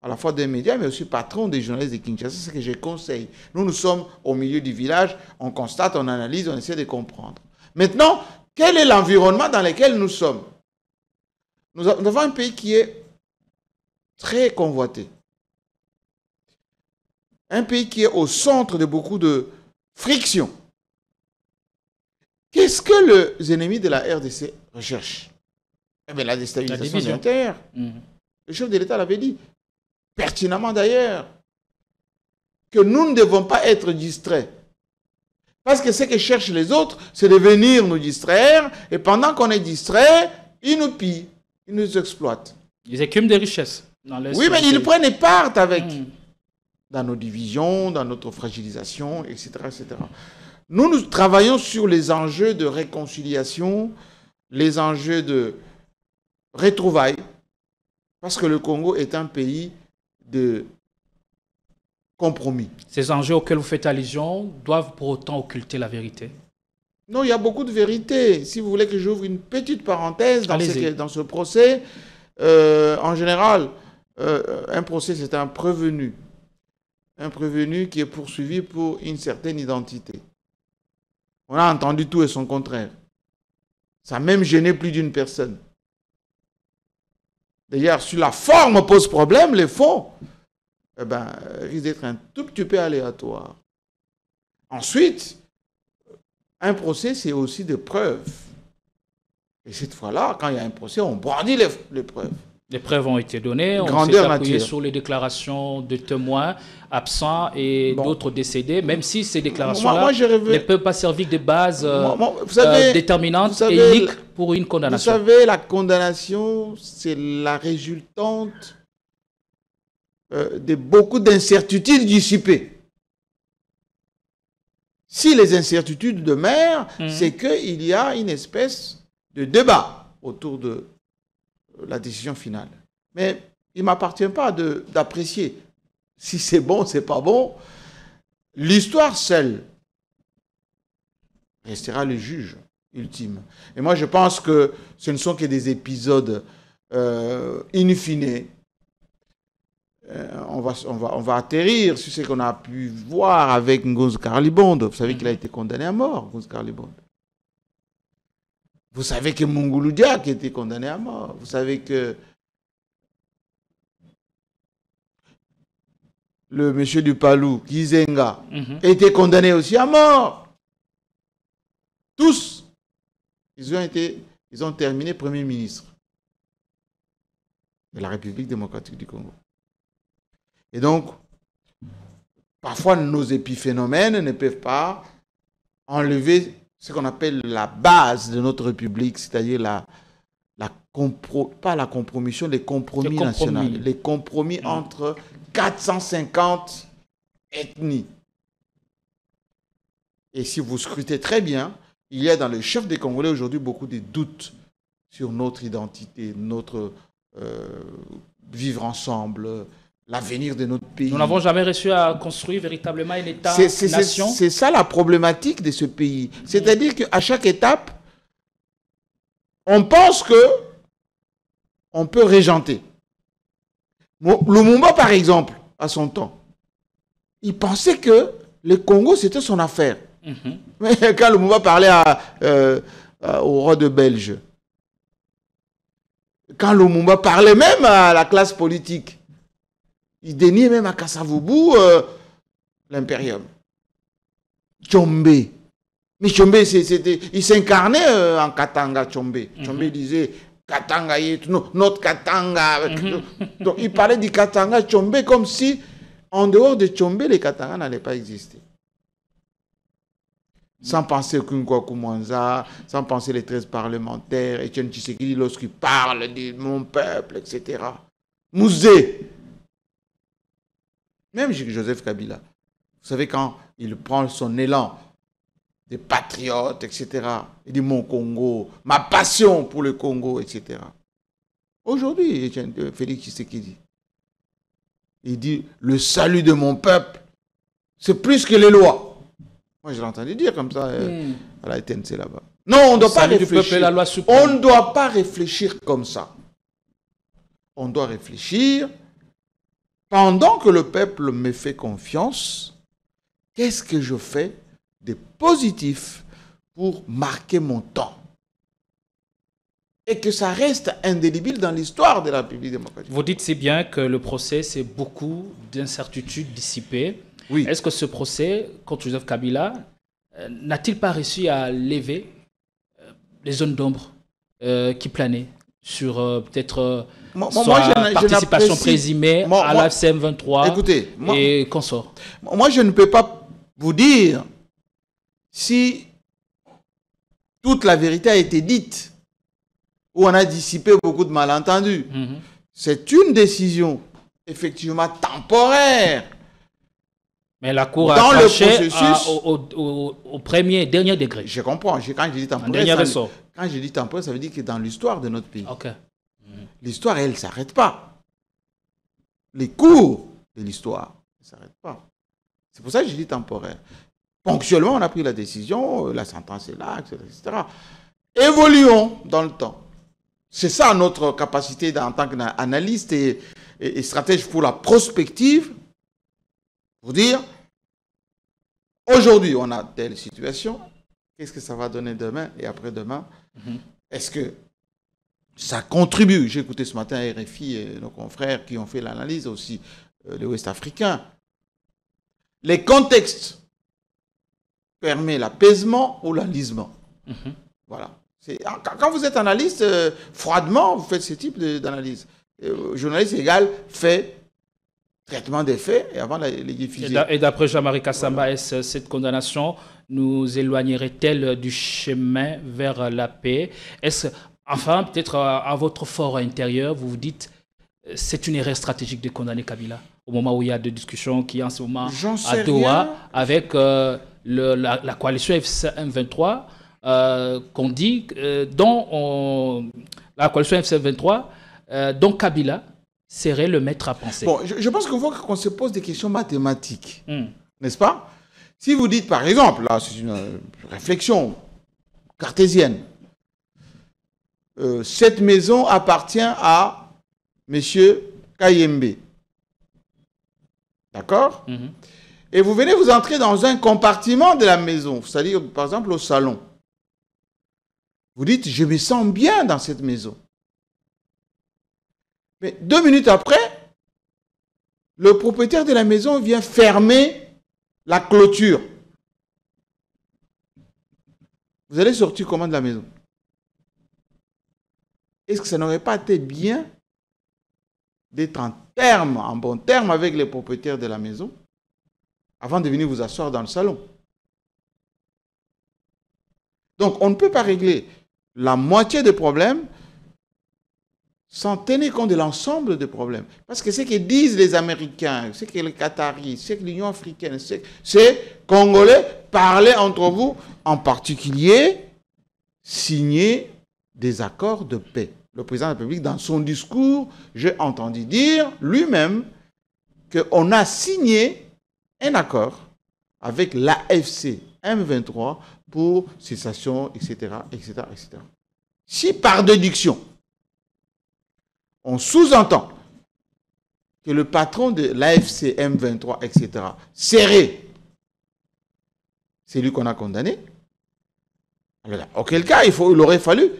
à la fois des médias, mais aussi patron des journalistes de Kinshasa. C'est ce que je conseille. Nous sommes au milieu du village, on constate, on analyse, on essaie de comprendre. Maintenant, quel est l'environnement dans lequel nous sommes? Nous avons un pays qui est très convoité. Un pays qui est au centre de beaucoup de frictions. Qu'est-ce que les ennemis de la RDC recherchent? Eh bien, la déstabilisation de l'intérieur. Le chef de l'État l'avait dit, pertinemment d'ailleurs, que nous ne devons pas être distraits. Parce que ce que cherchent les autres, c'est de venir nous distraire, et pendant qu'on est distrait, ils nous pillent, ils nous exploitent. Ils écument des richesses. Oui, mais ils prennent et partent avec. Dans nos divisions, dans notre fragilisation, etc. etc. Nous travaillons sur les enjeux de réconciliation, les enjeux de retrouvailles, parce que le Congo est un pays de compromis. Ces enjeux auxquels vous faites allusion doivent pour autant occulter la vérité? Non, il y a beaucoup de vérité. Si vous voulez que j'ouvre une petite parenthèse dans ce procès, en général, un procès, c'est un prévenu. Un prévenu qui est poursuivi pour une certaine identité. On a entendu tout et son contraire. Ça a même gêné plus d'une personne. D'ailleurs, si la forme pose problème, les fonds risquent d'être un tout petit peu aléatoire. Ensuite, un procès, c'est aussi des preuves. Et cette fois-là, quand il y a un procès, on brandit les preuves. Les preuves ont été données, on s'est appuyé sur les déclarations de témoins absents et d'autres décédés, même si ces déclarations-là ne peuvent pas servir de base déterminante et unique pour une condamnation. Vous savez, la condamnation, c'est la résultante de beaucoup d'incertitudes dissipées. Si les incertitudes demeurent, c'est qu'il y a une espèce de débat autour de la décision finale. Mais il ne m'appartient pas d'apprécier si c'est bon, c'est pas bon. L'histoire seule restera le juge ultime. Et moi, je pense que ce ne sont que des épisodes in fine. On va atterrir sur ce qu'on a pu voir avec Ngozi Karlibondo. Vous savez qu'il a été condamné à mort, Ngozi Karlibondo. Vous savez que Mungulu Diak a été condamné à mort. Vous savez que le monsieur du Palou, Kizenga, a été condamné aussi à mort. Tous, ils ont terminé Premier ministre de la République démocratique du Congo. Et donc, parfois, nos épiphénomènes ne peuvent pas enlever ce qu'on appelle la base de notre République, c'est-à-dire pas la compromission, les compromis nationaux, les compromis entre 450 ethnies. Et si vous scrutez très bien, il y a dans le chef des Congolais aujourd'hui beaucoup de doutes sur notre identité, notre vivre ensemble, l'avenir de notre pays. Nous n'avons jamais réussi à construire véritablement un État-nation. C'est ça la problématique de ce pays. C'est-à-dire qu'à chaque étape, on pense qu'on peut régenter. Lumumba, par exemple, à son temps, il pensait que le Congo, c'était son affaire. Mais quand Lumumba parlait au roi de Belge, quand Lumumba parlait même à la classe politique, il déniait même à Kasavubu l'impérium. Tchombe. Mais Tchombe, il s'incarnait en Katanga, Tchombe. Tchombe disait Katanga, notre Katanga. Donc il parlait du Katanga, Tchombe, comme si en dehors de Tchombe, les Katanga n'allaient pas exister. Sans penser Kunkwaku Mwanza, sans penser les 13 parlementaires, Etienne Tshisekedi lorsqu'il parle de mon peuple, etc. Mouzé. Même Joseph Kabila. Vous savez, quand il prend son élan des patriotes, etc., il dit mon Congo, ma passion pour le Congo, etc. Aujourd'hui, Félix Tshisekedi, il dit le salut de mon peuple, c'est plus que les lois. Moi, je l'ai entendu dire comme ça à la TNC là-bas. Non, on ne doit pas réfléchir. On ne doit pas réfléchir comme ça. On doit réfléchir pendant que le peuple me fait confiance. Qu'est-ce que je fais de positif pour marquer mon temps et que ça reste indélébile dans l'histoire de la République démocratique. Vous dites si bien que le procès, c'est beaucoup d'incertitudes dissipées. Oui. Est-ce que ce procès contre Joseph Kabila n'a-t-il pas réussi à lever les zones d'ombre qui planaient sur peut-être participation présumée à la CM23 et consorts? Moi, je ne peux pas vous dire si toute la vérité a été dite ou on a dissipé beaucoup de malentendus. C'est une décision effectivement temporaire. Mais la Cour a tranché au premier et dernier degré. Je comprends. Quand je dis temporaire, ça veut dire que dans l'histoire de notre pays, l'histoire, elle ne s'arrête pas. Les cours de l'histoire ne s'arrêtent pas. C'est pour ça que je dis temporaire. Ponctuellement, on a pris la décision, la sentence est là, etc. Évoluons dans le temps. C'est ça notre capacité en tant qu'analyste et stratège pour la prospective. Pour dire, aujourd'hui, on a telle situation, qu'est-ce que ça va donner demain et après-demain? Est-ce que ça contribue? J'ai écouté ce matin RFI et nos confrères qui ont fait l'analyse aussi, les Ouest-Africains. Les contextes permettent l'apaisement ou l'enlisement. Voilà. Quand vous êtes analyste, froidement, vous faites ce type d'analyse. Journaliste égal fait traitement des faits et avant les diffuser. Et d'après Jean-Marie Kassamba, cette condamnation nous éloignerait-elle du chemin vers la paix? Enfin, peut-être à votre fort intérieur, vous vous dites c'est une erreur stratégique de condamner Kabila au moment où il y a des discussions qui en ce moment à Doha avec la coalition FC-M23 qu'on dit, la coalition FC-M23, dont Kabila serait le maître à penser. Bon, je pense qu'il faut qu'on se pose des questions mathématiques, n'est-ce pas? Si vous dites, par exemple, là, c'est une réflexion cartésienne, cette maison appartient à M. Kayembe. D'accord? Et vous venez vous entrer dans un compartiment de la maison, c'est-à-dire, par exemple, au salon. Vous dites, je me sens bien dans cette maison. Mais 2 minutes après, le propriétaire de la maison vient fermer la clôture. Vous allez sortir comment de la maison? Est-ce que ça n'aurait pas été bien d'être en bon terme avec les propriétaires de la maison avant de venir vous asseoir dans le salon? Donc, on ne peut pas régler la moitié des problèmes sans tenir compte de l'ensemble des problèmes. Parce que ce que disent les Américains, ce que les Qataris, ce que l'Union africaine, c'est Congolais, parlez entre vous, en particulier, signer des accords de paix. Le président de la République, dans son discours, j'ai entendu dire lui-même qu'on a signé un accord avec l'AFC M23 pour cessation, etc., etc., etc. Si par déduction, on sous-entend que le patron de l'AFC M23, etc., serait celui qu'on a condamné, alors, auquel cas, il aurait fallu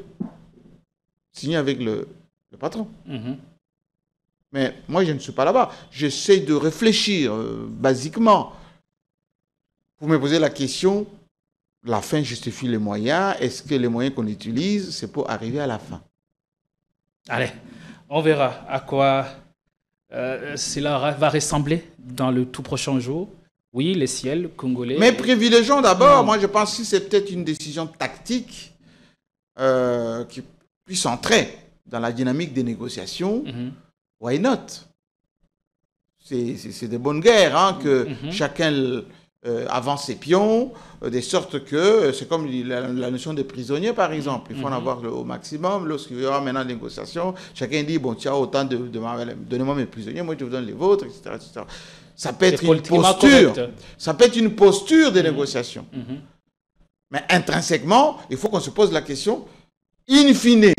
signer avec le patron. Mais moi, je ne suis pas là-bas. J'essaie de réfléchir basiquement. Vous me posez la question, la fin justifie les moyens. Est-ce que les moyens qu'on utilise, c'est pour arriver à la fin? Allez, on verra à quoi cela va ressembler dans le tout prochain jour. Oui, les ciels congolais. Mais privilégions d'abord, moi je pense que c'est peut-être une décision tactique qui puisse entrer dans la dynamique des négociations. Why not? C'est de bonnes guerres, hein, que chacun avance ses pions, de sorte que c'est comme la notion des prisonniers, par exemple. Il faut en avoir au maximum. Lorsqu'il y aura maintenant des négociations, chacun dit, bon, tu as autant donnez-moi mes prisonniers, moi je vous donne les vôtres, etc., etc. Ça peut être une posture. Ça peut être une posture de négociation. Mais intrinsèquement, il faut qu'on se pose la question, in fine.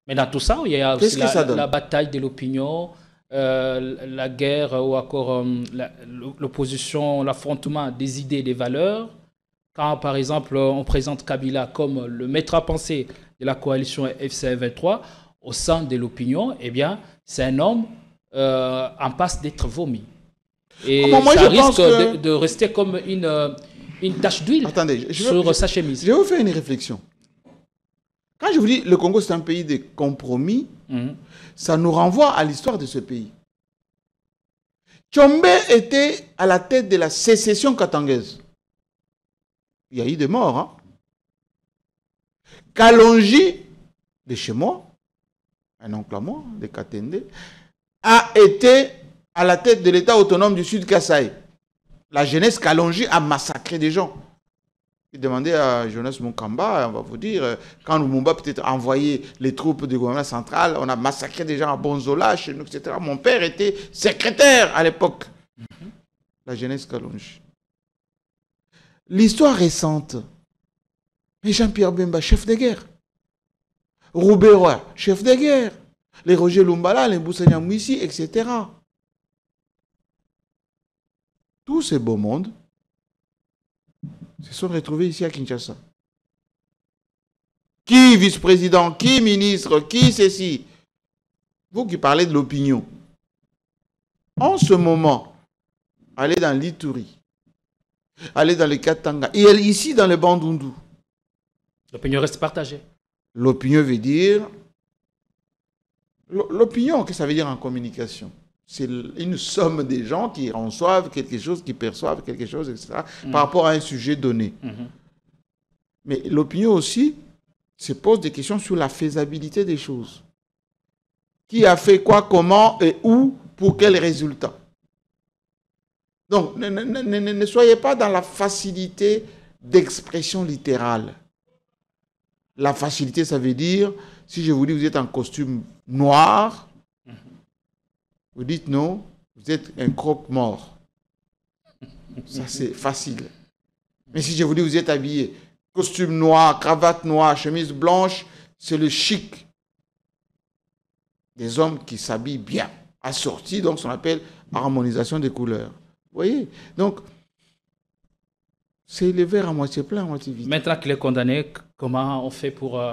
Mais dans tout ça, il y a aussi la bataille de l'opinion, la guerre ou encore l'opposition, l'affrontement des idées et des valeurs. Quand, par exemple, on présente Kabila comme le maître à penser de la coalition FC23 au sein de l'opinion, eh bien, c'est un homme en passe d'être vomi. Et ça risque de rester comme une tache d'huile sur sa chemise. Je vais vous faire une réflexion. Quand je vous dis le Congo, c'est un pays de compromis, ça nous renvoie à l'histoire de ce pays. Tshombe était à la tête de la sécession katangaise. Il y a eu des morts. Hein? Kalonji, de chez moi, un oncle à moi, de Katende, a été à la tête de l'État autonome du Sud Kasaï. La jeunesse Kalonji a massacré des gens. Il demandait à Jonas Munkamba, on va vous dire, quand Lumumba peut-être envoyé les troupes du gouvernement central, on a massacré des gens à Bonzola, chez nous, etc. Mon père était secrétaire à l'époque. La jeunesse Kalonji. L'histoire récente. Mais Jean-Pierre Bemba, chef de guerre. Rouberoy, chef de guerre. Les Roger Lumbala, les Boussania Mouissi, etc. Tous ces beaux mondes se sont retrouvés ici à Kinshasa. Qui vice-président, qui ministre, qui ceci? Vous qui parlez de l'opinion. En ce moment, allez dans l'Ituri, allez dans le Katanga, et ici dans le Bandundu. L'opinion reste partagée. L'opinion veut dire... L'opinion, qu'est-ce que ça veut dire en communication? C'est une somme de gens qui reçoivent quelque chose, qui perçoivent quelque chose, etc., par rapport à un sujet donné. Mais l'opinion aussi se pose des questions sur la faisabilité des choses. Qui a fait quoi, comment et où, pour quel résultat? Donc, ne soyez pas dans la facilité d'expression littérale. La facilité, ça veut dire, si je vous dis vous êtes en costume noir, vous dites non, vous êtes un croque-mort. Ça, c'est facile. Mais si je vous dis vous êtes habillé, costume noir, cravate noire, chemise blanche, c'est le chic des hommes qui s'habillent bien, assortis, donc ce qu'on appelle harmonisation des couleurs. Vous voyez? Donc, c'est le verre à moitié plein, à moitié vide. Maintenant qu'il est condamné, comment on fait pour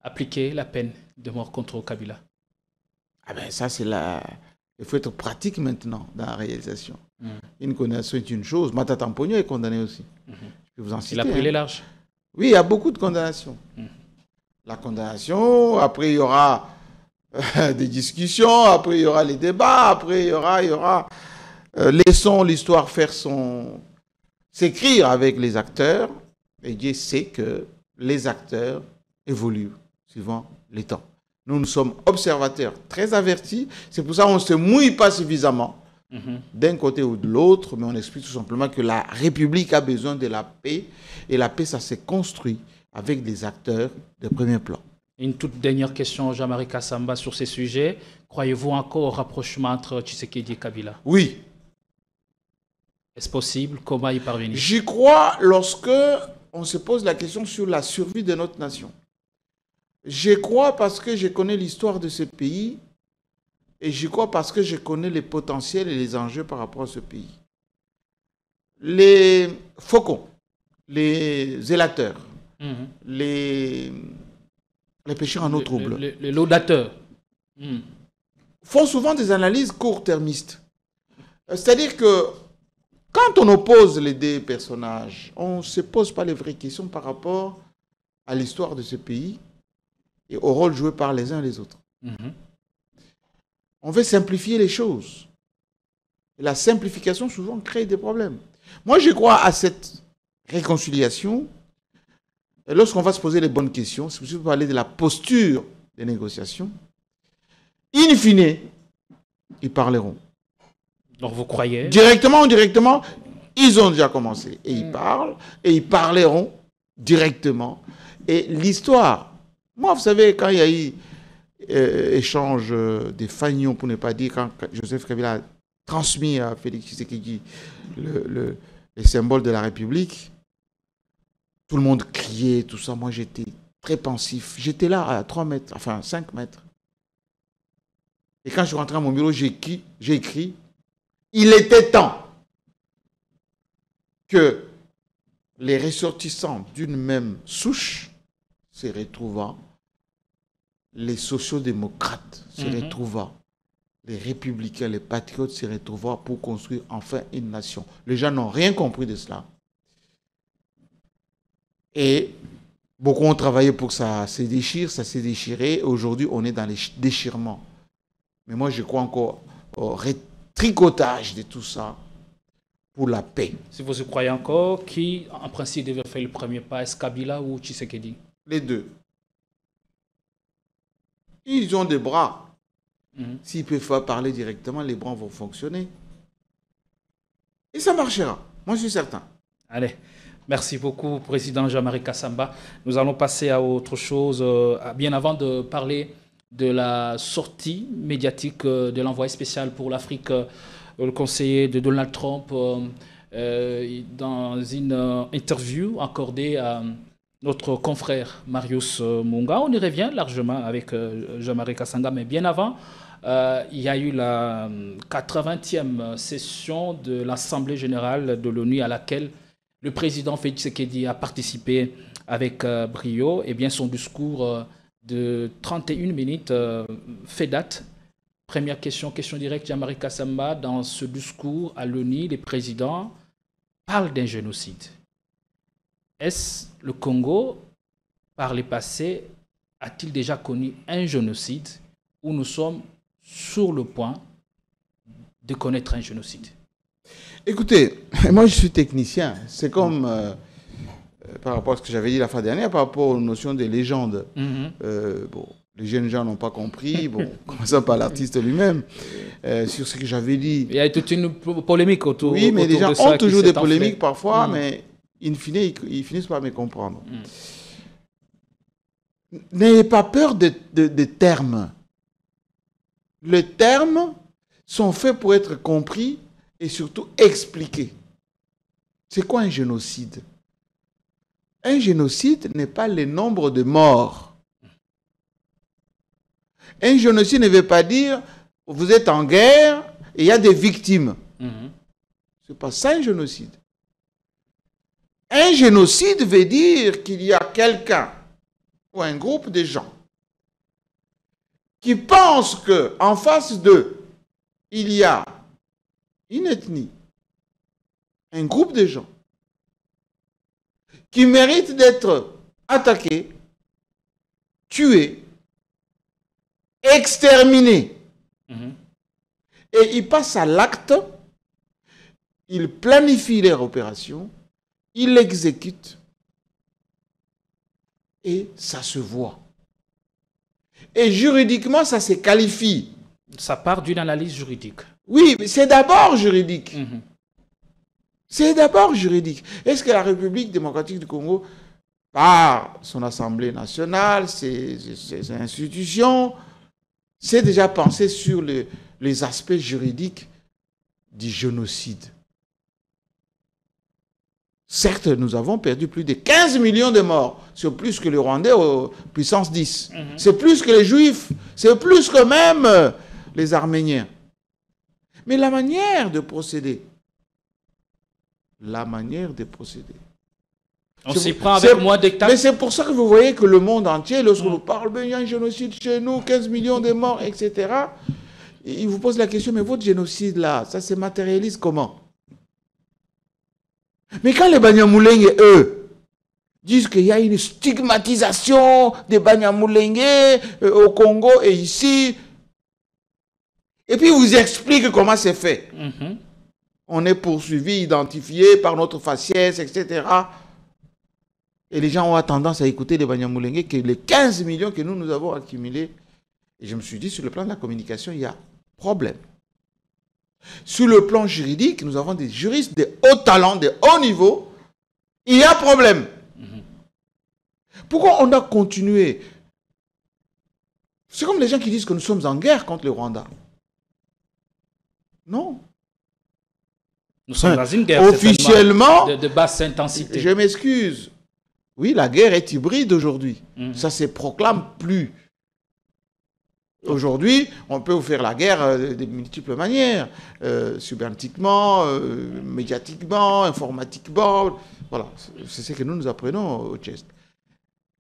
appliquer la peine de mort contre Kabila? Ah ben ça, c'est la... Il faut être pratique maintenant dans la réalisation. Une condamnation est une chose. Matata Mpogno est condamné aussi. Je peux vous en citer. Il a pris les larges. Oui, il y a beaucoup de condamnations. La condamnation, après il y aura des discussions, après il y aura les débats, après il y aura laissons l'histoire faire s'écrire avec les acteurs. Et Dieu sait que les acteurs évoluent suivant les temps. Nous sommes observateurs très avertis. C'est pour ça qu'on ne se mouille pas suffisamment d'un côté ou de l'autre, mais on explique tout simplement que la République a besoin de la paix. Et la paix, ça s'est construit avec des acteurs de premier plan. Une toute dernière question, Jean-Marie Kassamba, sur ces sujets. Croyez-vous encore au rapprochement entre Tshisekedi et Kabila? Oui. Est-ce possible? Comment y parvenir? J'y crois lorsque on se pose la question sur la survie de notre nation. J'y crois parce que je connais l'histoire de ce pays et j'y crois parce que je connais les potentiels et les enjeux par rapport à ce pays. Les faucons, les zélateurs, les pêcheurs en eau trouble, les laudateurs, font souvent des analyses court-termistes. C'est-à-dire que quand on oppose les deux personnages, on ne se pose pas les vraies questions par rapport à l'histoire de ce pays et au rôle joué par les uns et les autres. On veut simplifier les choses. Et la simplification, souvent, crée des problèmes. Moi, je crois à cette réconciliation. Et lorsqu'on va se poser les bonnes questions, si vous parlez de la posture des négociations, in fine, ils parleront. Donc vous croyez? Directement ou indirectement, ils ont déjà commencé. Et ils parlent, et ils parleront directement. Et l'histoire, moi, vous savez, quand il y a eu échange des fagnons, pour ne pas dire, quand Joseph Kabila a transmis à Félix Tshisekedi les symboles de la République, tout le monde criait, tout ça. Moi, j'étais très pensif. J'étais là à 3 mètres, enfin 5 mètres. Et quand je suis rentré à mon bureau, j'ai écrit, il était temps que les ressortissants d'une même souche se retrouvant, les sociodémocrates se retrouvant, les républicains, les patriotes se retrouvant pour construire enfin une nation. Les gens n'ont rien compris de cela. Et beaucoup ont travaillé pour que ça se déchire, ça s'est déchiré. Aujourd'hui, on est dans les déchirements. Mais moi, je crois encore au tricotage de tout ça pour la paix. Si vous y croyez encore, qui en principe devait faire le premier pas? Est-ce Kabila ou Tshisekedi? Les deux. Ils ont des bras. S'ils peuvent parler directement, les bras vont fonctionner. Et ça marchera. Moi, je suis certain. Allez, merci beaucoup, Président Jean-Marie Kassamba. Nous allons passer à autre chose. Bien avant de parler de la sortie médiatique de l'envoyé spécial pour l'Afrique, le conseiller de Donald Trump, dans une interview accordée à notre confrère Marius Munga. On y revient largement avec Jean-Marie Kassamba, mais bien avant, il y a eu la 80e session de l'Assemblée générale de l'ONU à laquelle le président Félix Tshisekedi a participé avec brio. Et bien son discours de 31 minutes fait date. Première question directe, Jean-Marie Kassamba. Dans ce discours à l'ONU, les présidents parlent d'un génocide. Est-ce le Congo, par le passé, a-t-il déjà connu un génocide où nous sommes sur le point de connaître un génocide? Écoutez, moi je suis technicien. C'est comme par rapport à ce que j'avais dit la fois dernière, par rapport aux notions de légende. Bon, Les jeunes gens n'ont pas compris. Bon, commençant par l'artiste lui-même, sur ce que j'avais dit. Il y a toute une polémique autour. Oui, mais les gens ont toujours des polémiques parfois, Mm. mais in fine, ils finissent par me comprendre. N'ayez pas peur des termes. Les termes sont faits pour être compris et surtout expliqués. C'est quoi un génocide? Un génocide n'est pas le nombre de morts. Un génocide ne veut pas dire vous êtes en guerre et il y a des victimes. C'est pas ça un génocide. Un génocide veut dire qu'il y a quelqu'un ou un groupe de gens qui pensent qu'en face d'eux, il y a une ethnie, un groupe de gens qui méritent d'être attaqués, tués, exterminés. Et ils passent à l'acte, ils planifient leur opération, ils l'exécutent et ça se voit. Et juridiquement, ça se qualifie. Ça part d'une analyse juridique. Oui, mais c'est d'abord juridique. C'est d'abord juridique. Est-ce que la République démocratique du Congo, par son Assemblée nationale, ses institutions, s'est déjà pensé sur les aspects juridiques du génocide? Certes, nous avons perdu plus de 15 millions de morts. C'est plus que les Rwandais aux puissance 10. C'est plus que les Juifs. C'est plus que même les Arméniens. Mais la manière de procéder. On s'y prend avec moins d'hectares. Mais c'est pour ça que vous voyez que le monde entier, lorsqu'on nous parle, il y a un génocide chez nous, 15 millions de morts, etc. Il vous pose la question, mais votre génocide là, ça se matérialise comment? Mais quand les Banyamulenge, eux, disent qu'il y a une stigmatisation des Banyamulenge au Congo et ici, et puis ils vous expliquent comment c'est fait. On est poursuivi, identifié par notre faciès, etc. Et les gens ont tendance à écouter les Banyamulenge que les 15 millions que nous avons accumulés. Et je me suis dit, sur le plan de la communication, il y a problème. Sur le plan juridique, nous avons des juristes de haut talent, de haut niveau. Il y a problème. Pourquoi on a continué? C'est comme les gens qui disent que nous sommes en guerre contre le Rwanda. Non. Nous sommes dans une guerre officiellement de basse intensité. Je m'excuse. Oui, la guerre est hybride aujourd'hui. Ça ne se proclame plus. Aujourd'hui, on peut vous faire la guerre de multiples manières. Cybernétiquement, médiatiquement, informatiquement. Voilà, c'est ce que nous apprenons au CHEST.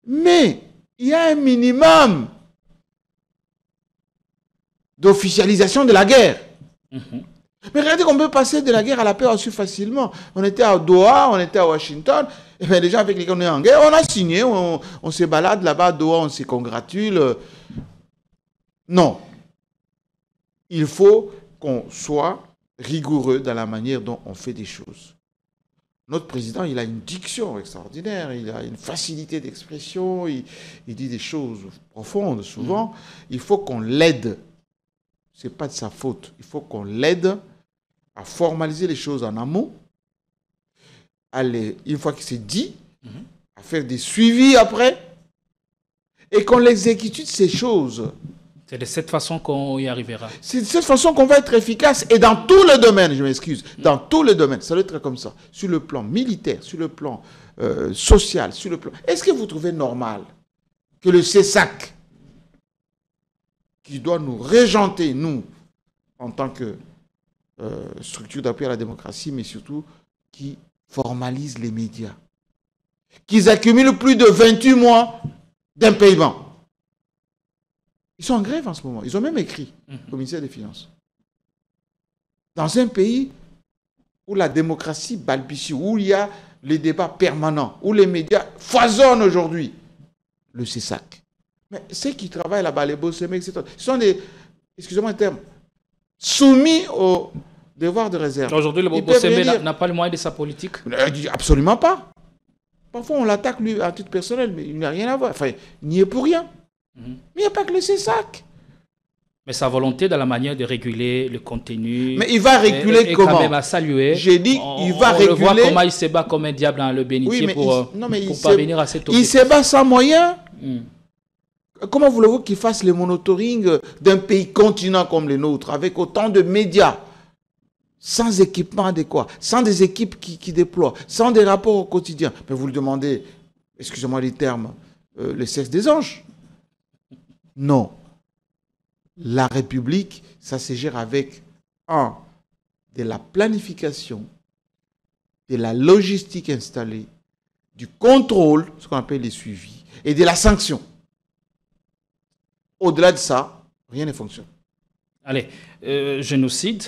Mais il y a un minimum d'officialisation de la guerre. Mais regardez qu'on peut passer de la guerre à la paix aussi facilement. On était à Doha, on était à Washington, et bien les gens avec lesquels on est en guerre, on a signé, on se balade là-bas à Doha, on se congratule. Non. Il faut qu'on soit rigoureux dans la manière dont on fait des choses. Notre président, il a une diction extraordinaire, il a une facilité d'expression, il dit des choses profondes souvent. Il faut qu'on l'aide. Ce n'est pas de sa faute. Il faut qu'on l'aide à formaliser les choses en amont, une fois que c'est dit, à faire des suivis après, et qu'on exécute ces choses. C'est de cette façon qu'on y arrivera. C'est de cette façon qu'on va être efficace, et dans tous les domaines, je m'excuse, dans tous les domaines, ça doit être comme ça, sur le plan militaire, sur le plan social, sur le plan... Est-ce que vous trouvez normal que le CESAC, qui doit nous régenter, nous, en tant que structure d'appui à la démocratie, mais surtout qui formalise les médias, qu'ils accumulent plus de 28 mois d'impaiement. Ils sont en grève en ce moment. Ils ont même écrit au ministère des Finances. Dans un pays où la démocratie balbutie, où il y a les débats permanents, où les médias foisonnent aujourd'hui, le CESAC. Mais ceux qui travaillent là-bas, les Bossemé, etc., ce sont des, excusez-moi le terme, soumis au devoir de réserve. Aujourd'hui, le Bossemé n'a pas le moyen de sa politique? Absolument pas. Parfois, on l'attaque lui à titre personnel, mais il n'a rien à voir. Enfin, il n'y est pour rien. Mais il n'y a pas que le CESAC. Mais sa volonté dans la manière de réguler le contenu. Mais il va réguler comment? Quand même à saluer. J'ai dit, il va réguler. On voit comment il se bat comme un diable dans le bénitier pour parvenir à cet objectif. Il se bat sans moyens. Comment voulez-vous qu'il fasse le monitoring d'un pays continent comme le nôtre, avec autant de médias, sans équipement adéquat, sans des équipes qui déploient, sans des rapports au quotidien? Mais vous le demandez, excusez-moi les termes, le sexe des anges? Non. La République, ça se gère avec, de la planification, de la logistique installée, du contrôle, ce qu'on appelle les suivis, et de la sanction. Au-delà de ça, rien ne fonctionne. Allez, génocide.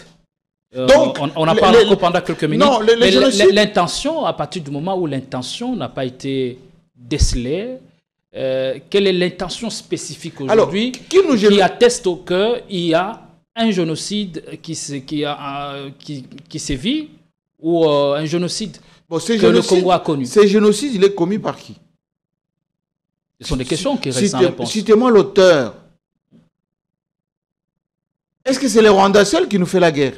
Donc, on en parle encore pendant quelques minutes. Non, l'intention, à partir du moment où l'intention n'a pas été décelée, quelle est l'intention spécifique aujourd'hui qui atteste qu'il y a un génocide qui sévit ou un génocide que le Congo a connu? Ce génocide, il est commis par qui? Ce sont des questions qui restent sans réponse. Citez-moi l'auteur. Est-ce que c'est les Rwandais seuls qui nous fait la guerre?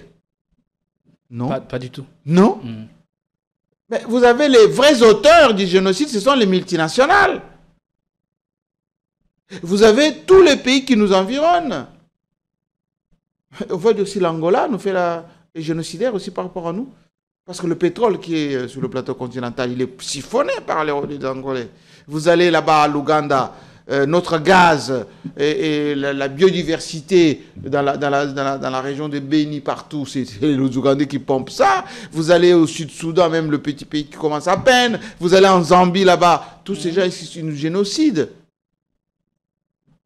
Non. Pas du tout. Non. Mais vous avez les vrais auteurs du génocide, ce sont les multinationales. Vous avez tous les pays qui nous environnent. Vous voyez aussi l'Angola nous fait les génocidaires aussi par rapport à nous. Parce que le pétrole qui est sur le plateau continental, il est siphonné par les Angolais. Vous allez là-bas à l'Ouganda, notre gaz et la biodiversité dans la région de Beni, partout, c'est les Ougandais qui pompent ça. Vous allez au Sud-Soudan, même le petit pays qui commence à peine. Vous allez en Zambie là-bas. Tous ces gens ici, c'est un génocide.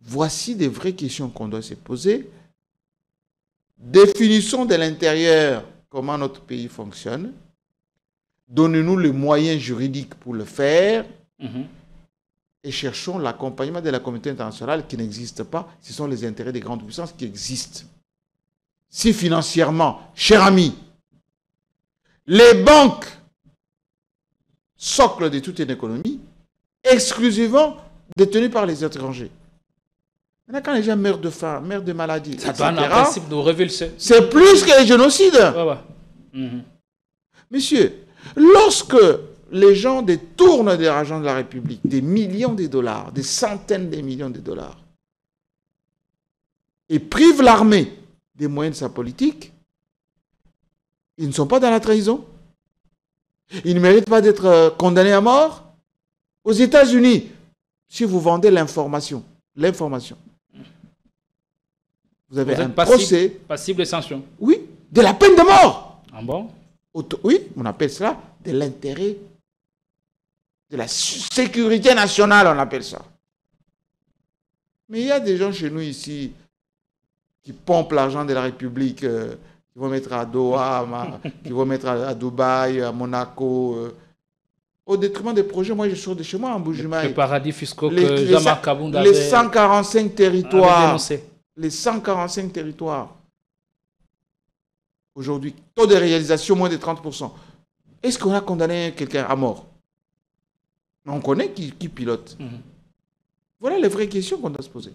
Voici des vraies questions qu'on doit se poser. Définissons de l'intérieur comment notre pays fonctionne. Donnez-nous les moyens juridiques pour le faire. Et cherchons l'accompagnement de la communauté internationale qui n'existe pas. Ce sont les intérêts des grandes puissances qui existent. Si financièrement, cher ami, les banques, socle de toute une économie, exclusivement détenues par les étrangers. Maintenant, quand les gens meurent de faim, meurent de maladie, ça donne un principe de révulsion. C'est plus que les génocides. Monsieur, lorsque les gens détournent de l'argent de la République, des millions de dollars, des centaines de millions de dollars, et privent l'armée des moyens de sa politique, ils ne sont pas dans la trahison. Ils ne méritent pas d'être condamnés à mort. Aux États-Unis, si vous vendez l'information, vous avez un procès passible de sanction. Oui, de la peine de mort. Ah bon? Oui, on appelle cela de l'intérêt de la sécurité nationale, on appelle ça. Mais il y a des gens chez nous ici qui pompent l'argent de la République, qui vont mettre à Doha, qui vont mettre à Dubaï, à Monaco, au détriment des projets. Moi, je sors de chez moi en Bujumaï. Les paradis fiscaux que Jean-Marc Kabound avait... Les 145 territoires. Les 145 territoires. Aujourd'hui, taux de réalisation moins de 30%. Est-ce qu'on a condamné quelqu'un à mort? On connaît qui pilote. Voilà les vraies questions qu'on doit se poser.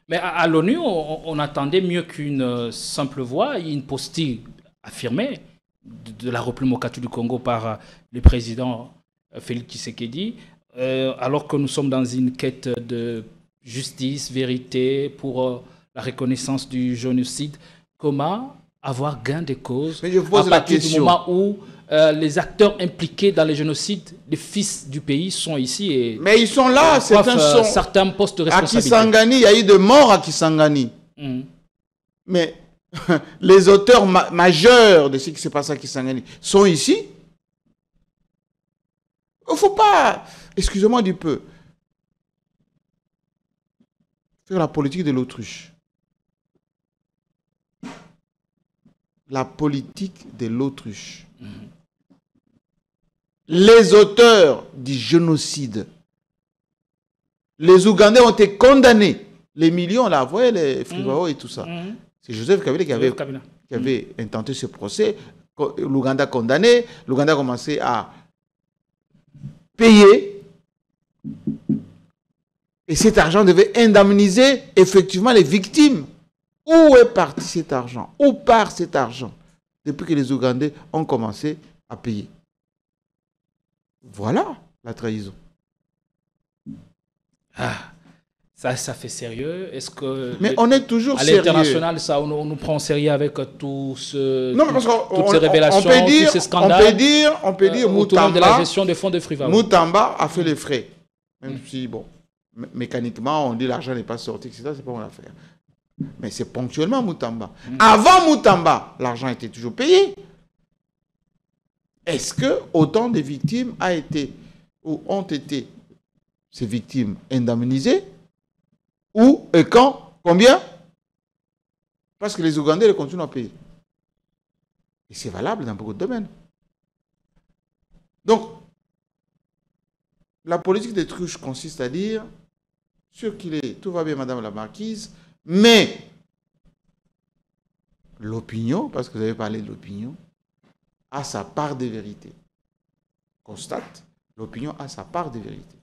Mais à l'ONU, on attendait mieux qu'une simple voix, une postille affirmée de la République du Congo par le président Félix Tshisekedi, alors que nous sommes dans une quête de justice, vérité, pour la reconnaissance du génocide. Comment avoir gain de cause à partir du moment où les acteurs impliqués dans les génocides, les fils du pays sont ici. Mais ils sont là, certains postes de responsabilité. À Kisangani, il y a eu des morts à Kisangani. Mais les auteurs majeurs de ce qui s'est passé à Kisangani sont ici. Il ne faut pas, excusez-moi du peu, faire la politique de l'autruche. La politique de l'autruche. Les auteurs du génocide, les Ougandais ont été condamnés. Les millions, là, vous voyez, les Fribao et tout ça. C'est Joseph Kabila qui avait intenté ce procès. L'Ouganda condamné. L'Ouganda a commencé à payer Et cet argent devait indemniser effectivement les victimes. Où est parti cet argent? Où part cet argent? Depuis que les Ougandais ont commencé à payer. Voilà la trahison. Ah, ça fait sérieux. Est-ce que... Mais on est toujours sérieux. À l'international, ça, on nous prend en sérieux avec toutes ces révélations, tous ces scandales. On peut dire Moutamba, de la gestion des fonds de Friva. Moutamba a fait les frais. Même si, bon, mécaniquement, on dit l'argent n'est pas sorti, etc. C'est pas mon affaire. Mais c'est ponctuellement Moutamba. Avant Moutamba, l'argent était toujours payé. Est-ce que autant de victimes ont été ces victimes indemnisées? Où et quand? Combien? Parce que les Ougandais continuent à payer. Et c'est valable dans beaucoup de domaines. Donc, la politique des truches consiste à dire, sûr qu'il est, tout va bien, Madame la Marquise, mais l'opinion, parce que vous avez parlé de l'opinion, a sa part de vérité. Constate, l'opinion a sa part de vérité.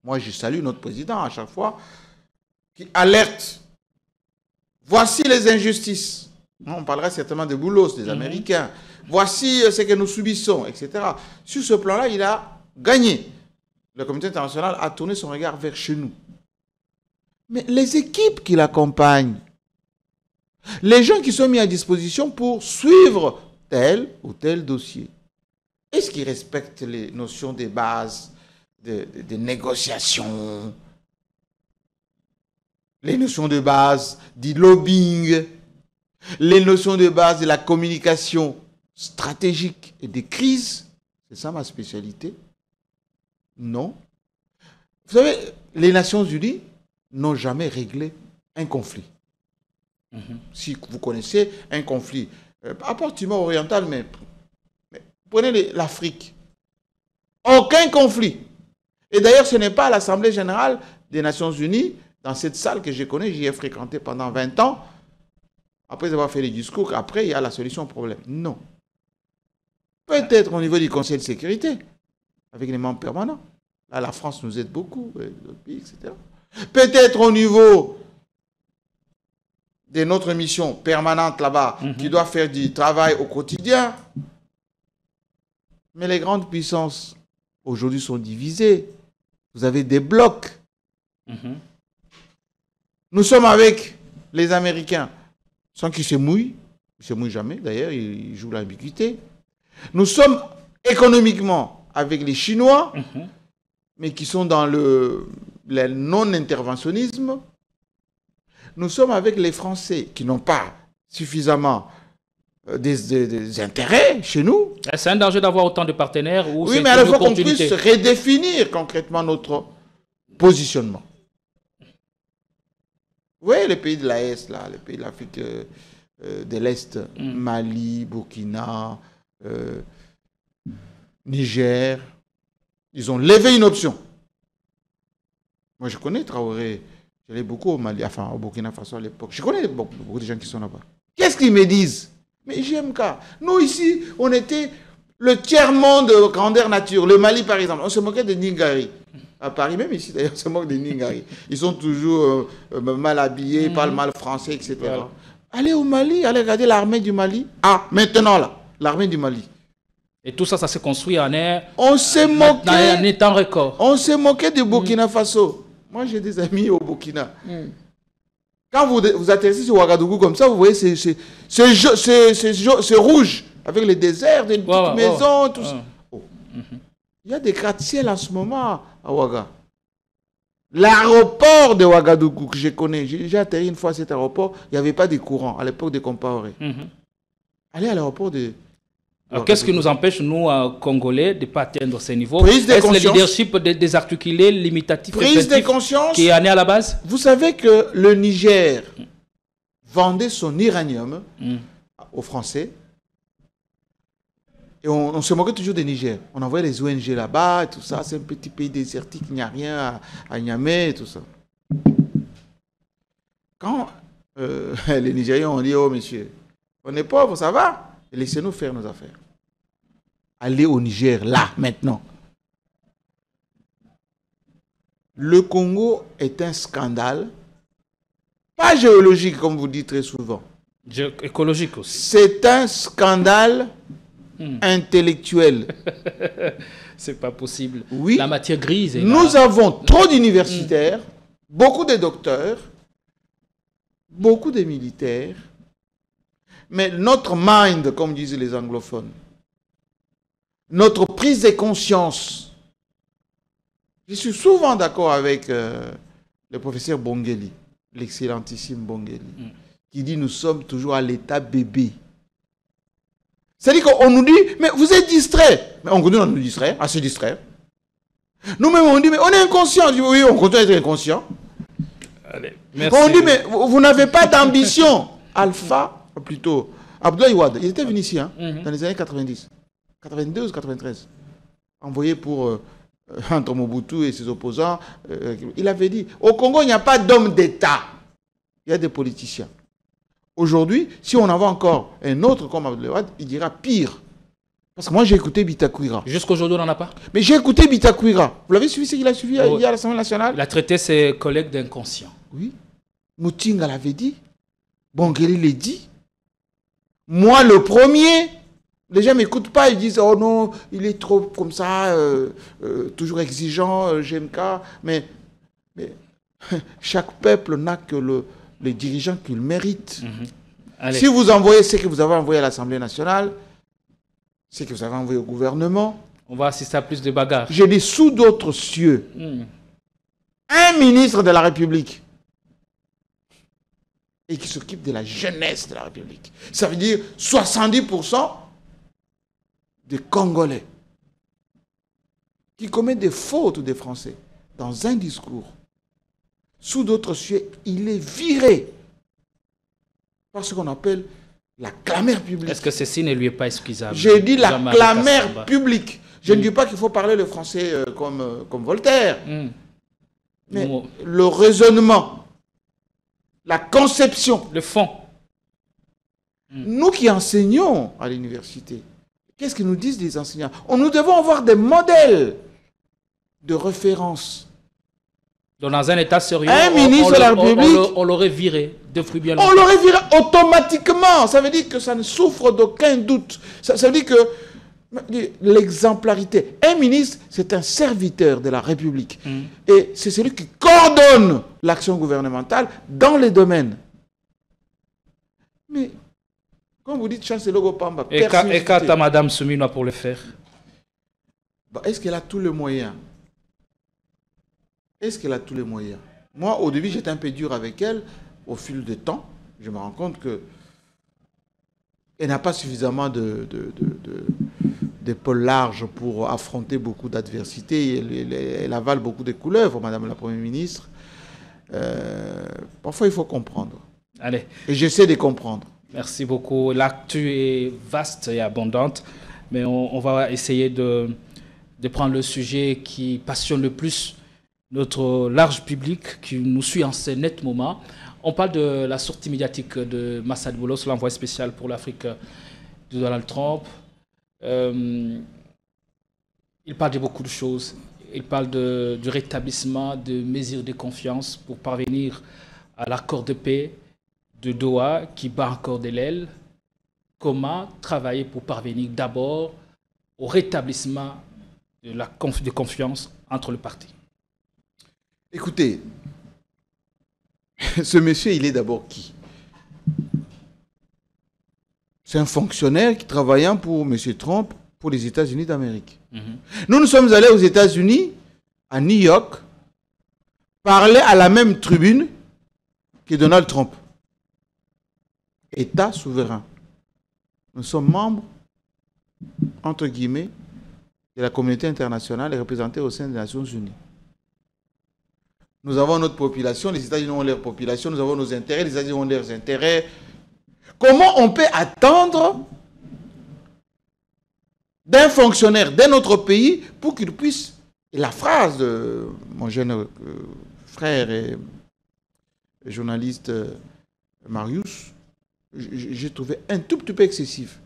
Moi, je salue notre président à chaque fois qui alerte. Voici les injustices. On parlera certainement de Boulos, des Américains. Voici ce que nous subissons, etc. Sur ce plan-là, il a gagné. Le communauté internationale a tourné son regard vers chez nous. Mais les équipes qui l'accompagnent, les gens qui sont mis à disposition pour suivre tel ou tel dossier, est-ce qu'ils respectent les notions de base de négociation, les notions de base du lobbying, les notions de base de la communication stratégique et des crises? C'est ça ma spécialité. Non. Vous savez, les Nations Unies n'ont jamais réglé un conflit. Si vous connaissez un conflit, à part Timor oriental, mais prenez l'Afrique. Aucun conflit. Et d'ailleurs, ce n'est pas à l'Assemblée générale des Nations Unies, dans cette salle que je connais, j'y ai fréquenté pendant 20 ans, après avoir fait les discours, après il y a la solution au problème. Non. Peut-être au niveau du Conseil de sécurité, avec les membres permanents. Là, la France nous aide beaucoup, d'autres pays, etc. Peut-être au niveau de notre mission permanente là-bas, qui doit faire du travail au quotidien. Mais les grandes puissances, aujourd'hui, sont divisées. Vous avez des blocs. Nous sommes avec les Américains, sans qu'ils se mouillent. Ils ne se mouillent jamais, d'ailleurs, ils jouent l'ambiguïté. Nous sommes économiquement avec les Chinois, mais qui sont dans le non-interventionnisme. Nous sommes avec les Français, qui n'ont pas suffisamment des intérêts chez nous. C'est un danger d'avoir autant de partenaires. Oui, mais il faut qu'on puisse redéfinir concrètement notre positionnement. Vous voyez les pays de l'Est, là, les pays de l'Afrique de l'Est, Mali, Burkina, Niger, ils ont levé une option. Moi, je connais Traoré. J'allais beaucoup au Mali, enfin au Burkina Faso à l'époque. Je connais beaucoup de gens qui sont là-bas. Qu'est-ce qu'ils me disent? Mais JMK, nous ici, on était le tiers-monde de grandeur nature. Le Mali, par exemple, on se moquait de Ningari. À Paris, même ici, d'ailleurs, on se moque de Ningari. Ils sont toujours mal habillés, parlent mal français, etc. Voilà. Allez au Mali, allez regarder l'armée du Mali. Ah, maintenant là, l'armée du Mali. Et tout ça, ça s'est construit en un temps record. On s'est moqué du Burkina Faso. Moi, j'ai des amis au Burkina. Quand vous atterrissez sur Ouagadougou comme ça, vous voyez c'est rouge, avec les déserts, des petites maisons, tout ça. Il y a des gratte-ciel en ce moment à Ouaga. L'aéroport de Ouagadougou, que je connais, j'ai atterri une fois à cet aéroport, il n'y avait pas de courant à l'époque de Compaoré. Allez à l'aéroport de... Alors, qu'est-ce qui nous empêche, nous, Congolais, de ne pas atteindre ces niveaux? Est-ce le leadership désarticulé, limitatif, qui est né à la base? Vous savez que le Niger vendait son uranium aux Français. Et on se moquait toujours des Niger. On envoyait les ONG là-bas, et tout ça. C'est un petit pays désertique, il n'y a rien à Niamey, et tout ça. Quand les Nigériens ont dit, oh monsieur, on est pauvres, ça va? Laissez-nous faire nos affaires. Allez au Niger, là, maintenant. Le Congo est un scandale, pas géologique comme vous dites très souvent. Écologique aussi. C'est un scandale intellectuel. C'est pas possible. Oui. La matière grise. Nous avons trop d'universitaires, beaucoup de docteurs, beaucoup de militaires, mais notre mind, comme disent les anglophones, notre prise de conscience. Je suis souvent d'accord avec le professeur Bongeli, l'excellentissime Bongeli, qui dit nous sommes toujours à l'état bébé. C'est-à-dire qu'on nous dit, mais vous êtes distrait. Mais on continue à nous distraire, à se distraire. Nous-mêmes, on dit, mais on est inconscient. Je dis, oui, on continue à être inconscient. Allez, merci. On dit, mais vous n'avez pas d'ambition. Alpha, plutôt, Abdoulaye Wade, il était venu ici, hein, dans les années 90. 92 ou 93. Envoyé pour, entre Mobutu et ses opposants, il avait dit, au Congo, il n'y a pas d'homme d'État. Il y a des politiciens. Aujourd'hui, si on en voit encore un autre comme Abdoulaye Wade, il dira pire. Parce que moi, j'ai écouté Bitakwira. Jusqu'aujourd'hui, on n'en a pas. Mais j'ai écouté Bitakwira. Vous l'avez suivi, ce qu'il a suivi hier à l'Assemblée nationale? Il a traité ses collègues d'inconscients. Oui. Moutinga l'avait dit. Bongeli l'a dit. Moi, le premier, les gens ne m'écoutent pas. Ils disent, oh non, il est trop comme ça, toujours exigeant, GMK. Mais chaque peuple n'a que les dirigeants qu'il mérite. Si vous envoyez ce que vous avez envoyé à l'Assemblée nationale, ce que vous avez envoyé au gouvernement, on va assister à plus de bagarres. J'ai dit sous d'autres cieux. Un ministre de la République et qui s'occupe de la jeunesse de la République. Ça veut dire 70% des Congolais qui commettent des fautes des Français dans un discours. Sous d'autres cieux, il est viré par ce qu'on appelle la clameur publique. Est-ce que ceci ne lui est pas excusable? J'ai dit la clameur publique. Je ne dis pas qu'il faut parler le français comme Voltaire. Mais le raisonnement, la conception. Le fond. Nous qui enseignons à l'université, qu'est-ce que nous disent les enseignants? Nous devons avoir des modèles de référence. Donc dans un état sérieux, un ministre de la République, on l'aurait viré de fruits bien longtemps. On l'aurait viré automatiquement. Ça veut dire que ça ne souffre d'aucun doute. Ça veut dire que l'exemplarité. Un ministre, c'est un serviteur de la République. Et c'est celui qui coordonne l'action gouvernementale dans les domaines. Mais, comme vous dites, Chancellor Gopamba... Et quand à Madame Souminoa pour le faire? Est-ce qu'elle a tous les moyens? Est-ce qu'elle a tous les moyens? Moi, au début, j'étais un peu dur avec elle. Au fil du temps, je me rends compte qu'elle n'a pas suffisamment d'épaules larges pour affronter beaucoup d'adversités. Elle avale beaucoup de couleuvres, Madame la Première ministre. Parfois, il faut comprendre. Allez. Et j'essaie de comprendre. Merci beaucoup. L'actu est vaste et abondante, mais on va essayer de prendre le sujet qui passionne le plus notre large public qui nous suit en ces nets moments. On parle de la sortie médiatique de Massad Boulos, l'envoyé spécial pour l'Afrique de Donald Trump. Il parle de beaucoup de choses. Il parle du rétablissement de mesures de confiance pour parvenir à l'accord de paix de Doha qui bat encore de l'aile. Comment travailler pour parvenir d'abord au rétablissement de confiance entre les partis? Écoutez, ce monsieur, il est d'abord qui? C'est un fonctionnaire qui travaillant pour M. Trump, pour les États-Unis d'Amérique. Nous sommes allés aux États-Unis, à New York, parler à la même tribune que Donald Trump. État souverain. Nous sommes membres, entre guillemets, de la communauté internationale et représentés au sein des Nations Unies. Nous avons notre population, les États-Unis ont leur population, nous avons nos intérêts, les États-Unis ont leurs intérêts. Comment on peut attendre d'un fonctionnaire d'un autre pays pour qu'il puisse... Et la phrase de mon jeune frère et journaliste Marius, j'ai trouvé un tout petit peu excessif.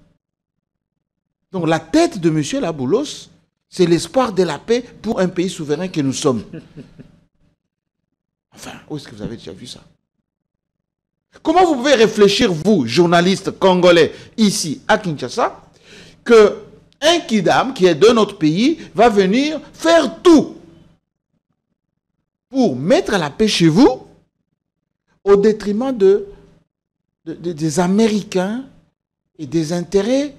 Donc la tête de M. Laboulos, c'est l'espoir de la paix pour un pays souverain que nous sommes. Enfin, où est-ce que vous avez déjà vu ça? Comment vous pouvez réfléchir, vous, journalistes congolais, ici, à Kinshasa, que un kidam qui est de notre pays va venir faire tout pour mettre la paix chez vous au détriment des Américains et des intérêts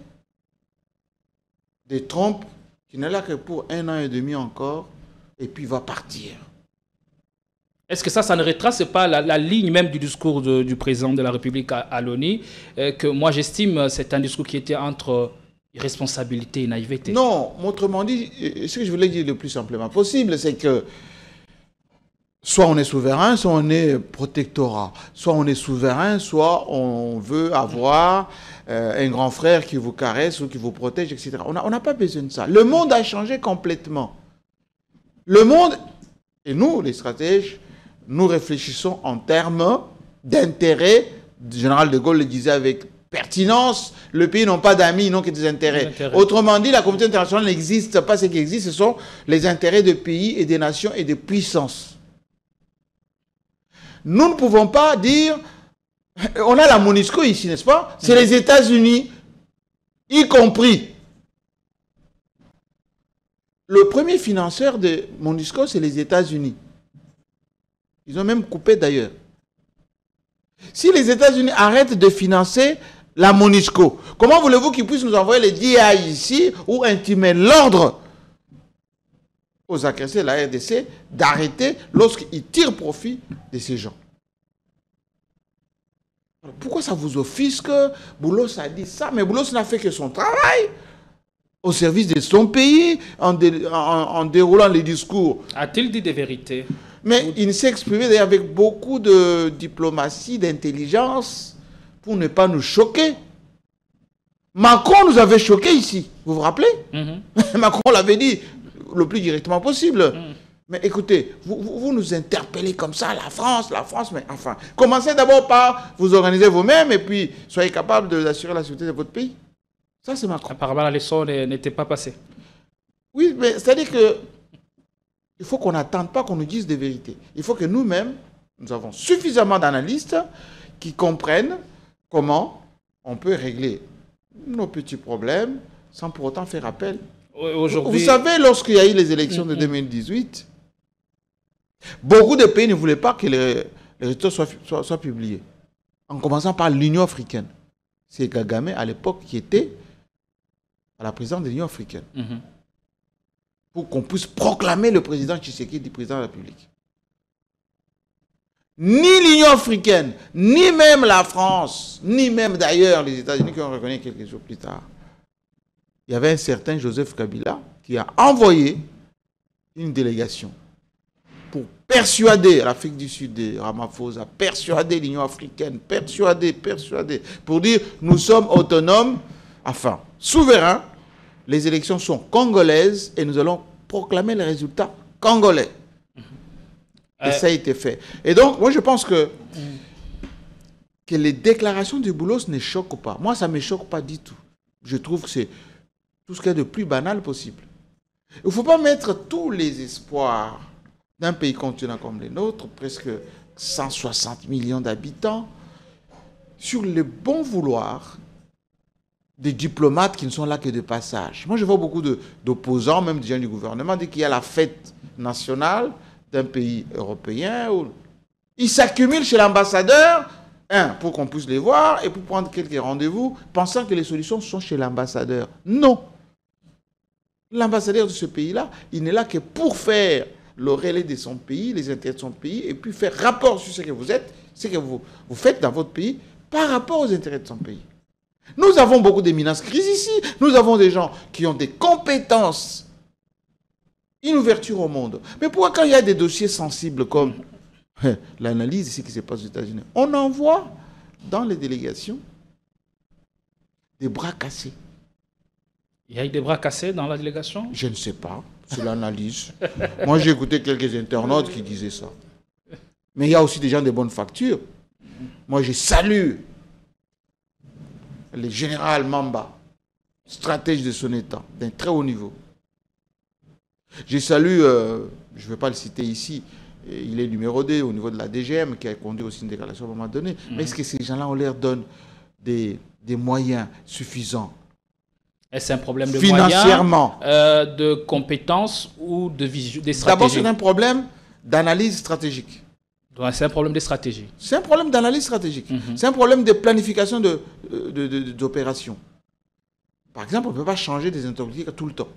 de Trump, qui n'est là que pour 1 an et demi encore, et puis va partir. Est-ce que ça ne retrace pas la ligne même du discours du président de la République à l'ONU, que moi j'estime c'est un discours qui était entre irresponsabilité et naïveté? Non, autrement dit, ce que je voulais dire le plus simplement possible, c'est que soit on est souverain, soit on est protectorat. Soit on est souverain, soit on veut avoir un grand frère qui vous caresse ou qui vous protège, etc. On n'a pas besoin de ça. Le monde a changé complètement. Le monde, et nous, les stratèges, nous réfléchissons en termes d'intérêt. Le général de Gaulle le disait avec pertinence, le pays n'a pas d'amis, ils n'ont que des intérêts. Autrement dit, la communauté internationale n'existe pas. Ce qui existe, ce sont les intérêts de pays et des nations et des puissances. Nous ne pouvons pas dire, on a la MONUSCO ici, n'est-ce pas? C'est les États-Unis, y compris. Le premier financeur de MONUSCO, c'est les États-Unis. Ils ont même coupé d'ailleurs. Si les États-Unis arrêtent de financer la MONUSCO, comment voulez-vous qu'ils puissent nous envoyer les DI ici ou intimer l'ordre aux agressés de la RDC d'arrêter lorsqu'ils tirent profit de ces gens? Pourquoi ça vous offusque? Boulos a dit ça, mais Boulos n'a fait que son travail au service de son pays en déroulant les discours. A-t-il dit des vérités? Mais il s'est exprimé d'ailleurs avec beaucoup de diplomatie, d'intelligence, pour ne pas nous choquer. Macron nous avait choqués ici, vous vous rappelez? Macron l'avait dit le plus directement possible. Mais écoutez, vous nous interpellez comme ça, la France, mais enfin, commencez d'abord par vous organiser vous-même et puis soyez capable d'assurer la sécurité de votre pays. Ça, c'est Macron. Apparemment, la leçon n'était pas passée. Oui, mais c'est-à-dire que il faut qu'on n'attende pas qu'on nous dise des vérités. Il faut que nous-mêmes, nous avons suffisamment d'analystes qui comprennent comment on peut régler nos petits problèmes sans pour autant faire appel. Vous savez, lorsqu'il y a eu les élections de 2018, beaucoup de pays ne voulaient pas que les résultats soient publiés. En commençant par l'Union africaine. C'est Kagame, à l'époque, qui était à la présidence de l'Union africaine. Pour qu'on puisse proclamer le président Tshisekedi président de la République. Ni l'Union africaine, ni même la France, ni même d'ailleurs les États-Unis qui ont reconnu quelques jours plus tard. Il y avait un certain Joseph Kabila qui a envoyé une délégation pour persuader l'Afrique du Sud de Ramaphosa, persuader l'Union africaine, persuader, pour dire nous sommes autonomes, enfin souverains, les élections sont congolaises et nous allons proclamer les résultats congolais. Et ça a été fait. Et donc, moi je pense que les déclarations de Boulos ne choquent pas. Moi, ça ne me choque pas du tout. Je trouve que c'est tout ce qu'il y a de plus banal possible. Il ne faut pas mettre tous les espoirs d'un pays continent comme le nôtre, presque 160 millions d'habitants, sur le bon vouloir des diplomates qui ne sont là que de passage. Moi, je vois beaucoup d'opposants, même des gens du gouvernement, dès qu'il y a la fête nationale d'un pays européen, ils s'accumulent chez l'ambassadeur, pour qu'on puisse les voir, et pour prendre quelques rendez-vous, pensant que les solutions sont chez l'ambassadeur. Non. L'ambassadeur de ce pays-là, il n'est là que pour faire le relais de son pays, les intérêts de son pays, et puis faire rapport sur ce que vous êtes, ce que vous faites dans votre pays, par rapport aux intérêts de son pays. Nous avons beaucoup d'éminences grises ici. Nous avons des gens qui ont des compétences, une ouverture au monde. Mais pourquoi quand il y a des dossiers sensibles comme l'analyse de ce qui se passe aux États-Unis, on envoie dans les délégations des bras cassés? Il y a eu des bras cassés dans la délégation? Je ne sais pas. C'est l'analyse. Moi, j'ai écouté quelques internautes qui disaient ça. Mais il y a aussi des gens de bonne facture. Moi, je salue le général Mamba, stratège de son État, d'un très haut niveau. Je salue, je ne vais pas le citer ici, il est numéro 2 au niveau de la DGM, qui a conduit aussi une déclaration à un moment donné. Mais est-ce que ces gens-là, on leur donne des moyens suffisants? Est-ce un problème de financièrement, moyens, de compétences ou de vision, des stratégies? D'abord, c'est un problème d'analyse stratégique. C'est un problème de stratégie. C'est un problème d'analyse stratégique. C'est un problème de planification d'opérations. Par exemple, on ne peut pas changer des interlocuteurs tout le temps.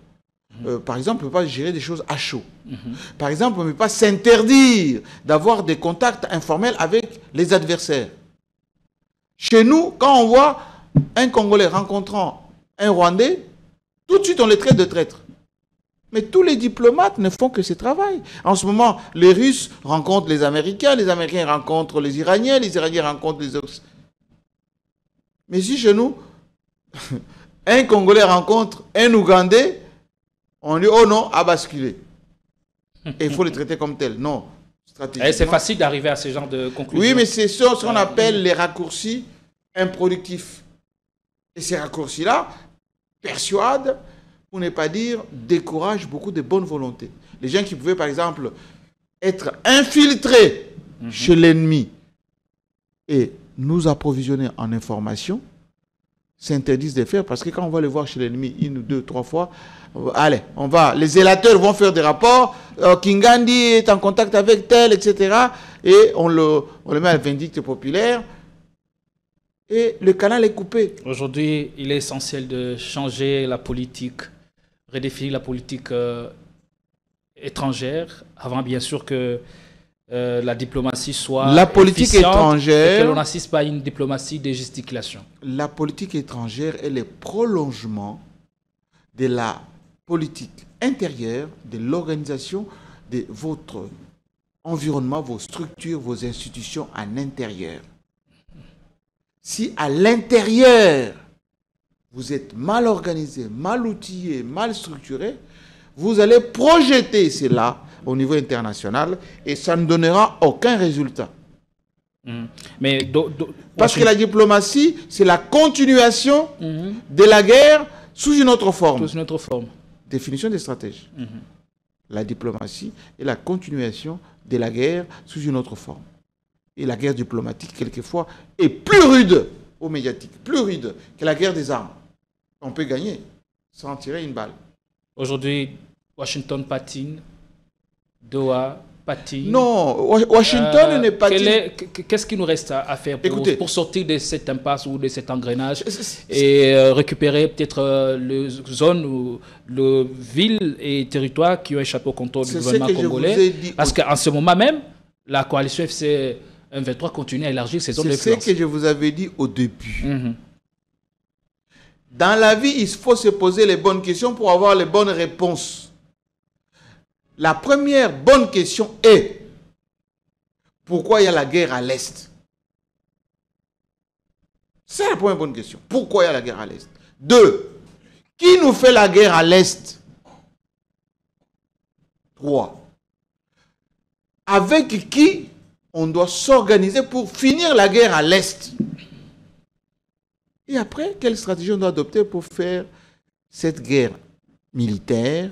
Par exemple, on ne peut pas gérer des choses à chaud. Par exemple, on ne peut pas s'interdire d'avoir des contacts informels avec les adversaires. Chez nous, quand on voit un Congolais rencontrant un Rwandais, tout de suite on les traite de traîtres. Mais tous les diplomates ne font que ce travail. En ce moment, les Russes rencontrent les Américains rencontrent les Iraniens rencontrent les autres. Mais si chez nous, un Congolais rencontre un Ougandais, on dit, oh non, à basculer. Et il faut les traiter comme tels. Non. C'est facile d'arriver à ce genre de conclusion. Oui, mais c'est ce qu'on appelle les raccourcis improductifs. Et ces raccourcis-là persuadent, pour ne pas dire, découragent beaucoup de bonne volonté. Les gens qui pouvaient, par exemple, être infiltrés chez l'ennemi et nous approvisionner en information, s'interdisent de faire, parce que quand on va les voir chez l'ennemi 1 ou 2, 3 fois, allez, les zélateurs vont faire des rapports, Kingandi est en contact avec tel, etc. Et on le met à la vindicte populaire. Et le canal est coupé. Aujourd'hui, il est essentiel de changer la politique, redéfinir la politique étrangère, avant bien sûr que la diplomatie soit la politique étrangère, et que l'on n'assiste pas à une diplomatie de gesticulation. La politique étrangère est le prolongement de la politique intérieure, de l'organisation de votre environnement, vos structures, vos institutions en intérieur. Si à l'intérieur, vous êtes mal organisé, mal outillé, mal structuré, vous allez projeter cela au niveau international et ça ne donnera aucun résultat. Parce que la diplomatie, c'est la continuation de la guerre sous une autre forme. Sous une autre forme. Définition des stratèges. La diplomatie est la continuation de la guerre sous une autre forme. Et la guerre diplomatique, quelquefois, est plus rude au médiatique, plus rude que la guerre des armes. On peut gagner sans tirer une balle. Aujourd'hui, Washington patine, Doha patine. Non, Washington n'est pas... Qu'est-ce qu'il nous reste à faire pour sortir de cette impasse ou de cet engrenage et récupérer peut-être les zones ou les villes et territoires qui ont échappé au contrôle du gouvernement congolais? Parce qu'en ce moment même, la coalition FC 23 continue à élargir ses zones d'influence. C'est ce que je vous avais dit au début. Dans la vie, il faut se poser les bonnes questions pour avoir les bonnes réponses. La première bonne question est: pourquoi il y a la guerre à l'Est? C'est la première bonne question. Pourquoi il y a la guerre à l'Est? 2. Qui nous fait la guerre à l'Est? 3. Avec qui on doit s'organiser pour finir la guerre à l'Est? Et après, quelle stratégie on doit adopter pour faire cette guerre militaire,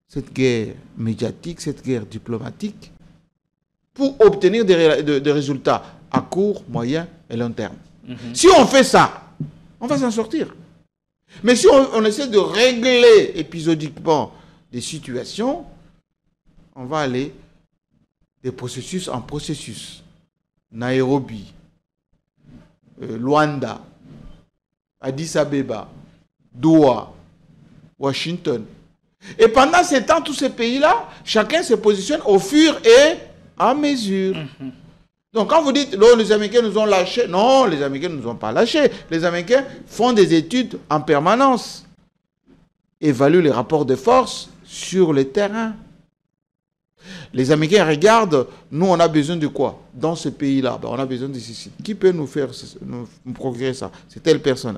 cette guerre médiatique, cette guerre diplomatique, pour obtenir des résultats à court, moyen et long terme? Si on fait ça, on va s'en sortir. Mais si on essaie de régler épisodiquement des situations, on va aller de processus en processus. Nairobi, Luanda, Addis Abeba, Doha, Washington. Et pendant ce temps, tous ces pays-là, chacun se positionne au fur et à mesure. Donc quand vous dites, oh, les Américains nous ont lâchés, non, les Américains ne nous ont pas lâchés. Les Américains font des études en permanence, évaluent les rapports de force sur le terrain. Les Américains regardent, nous on a besoin de quoi dans ce pays-là? On a besoin de ceci. Qui peut nous faire nous procurer ça? C'est telle personne.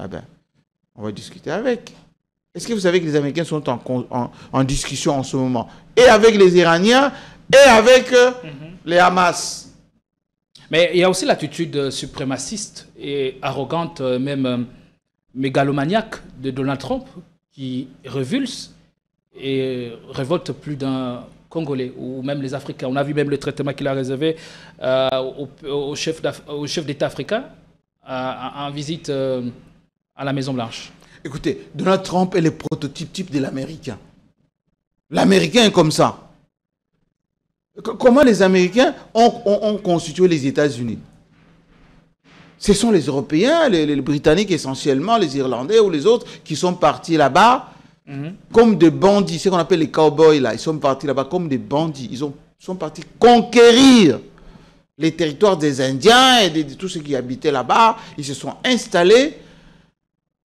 On va discuter avec. Est-ce que vous savez que les Américains sont en discussion en ce moment? Et avec les Iraniens, et avec les Hamas. Mais il y a aussi l'attitude suprémaciste et arrogante, même mégalomaniaque de Donald Trump, qui révulse et révolte plus d'un Congolais ou même les Africains. On a vu même le traitement qu'il a réservé au chef d'État africain en visite à la Maison-Blanche. Écoutez, Donald Trump est le prototype type de l'Américain. L'Américain est comme ça. Comment les Américains ont constitué les États-Unis? Ce sont les Européens, les Britanniques essentiellement, les Irlandais ou les autres qui sont partis là-bas comme des bandits. C'est ce qu'on appelle les cowboys là. Ils sont partis là-bas comme des bandits. Ils sont partis conquérir les territoires des Indiens et de tous ceux qui habitaient là-bas. Ils se sont installés.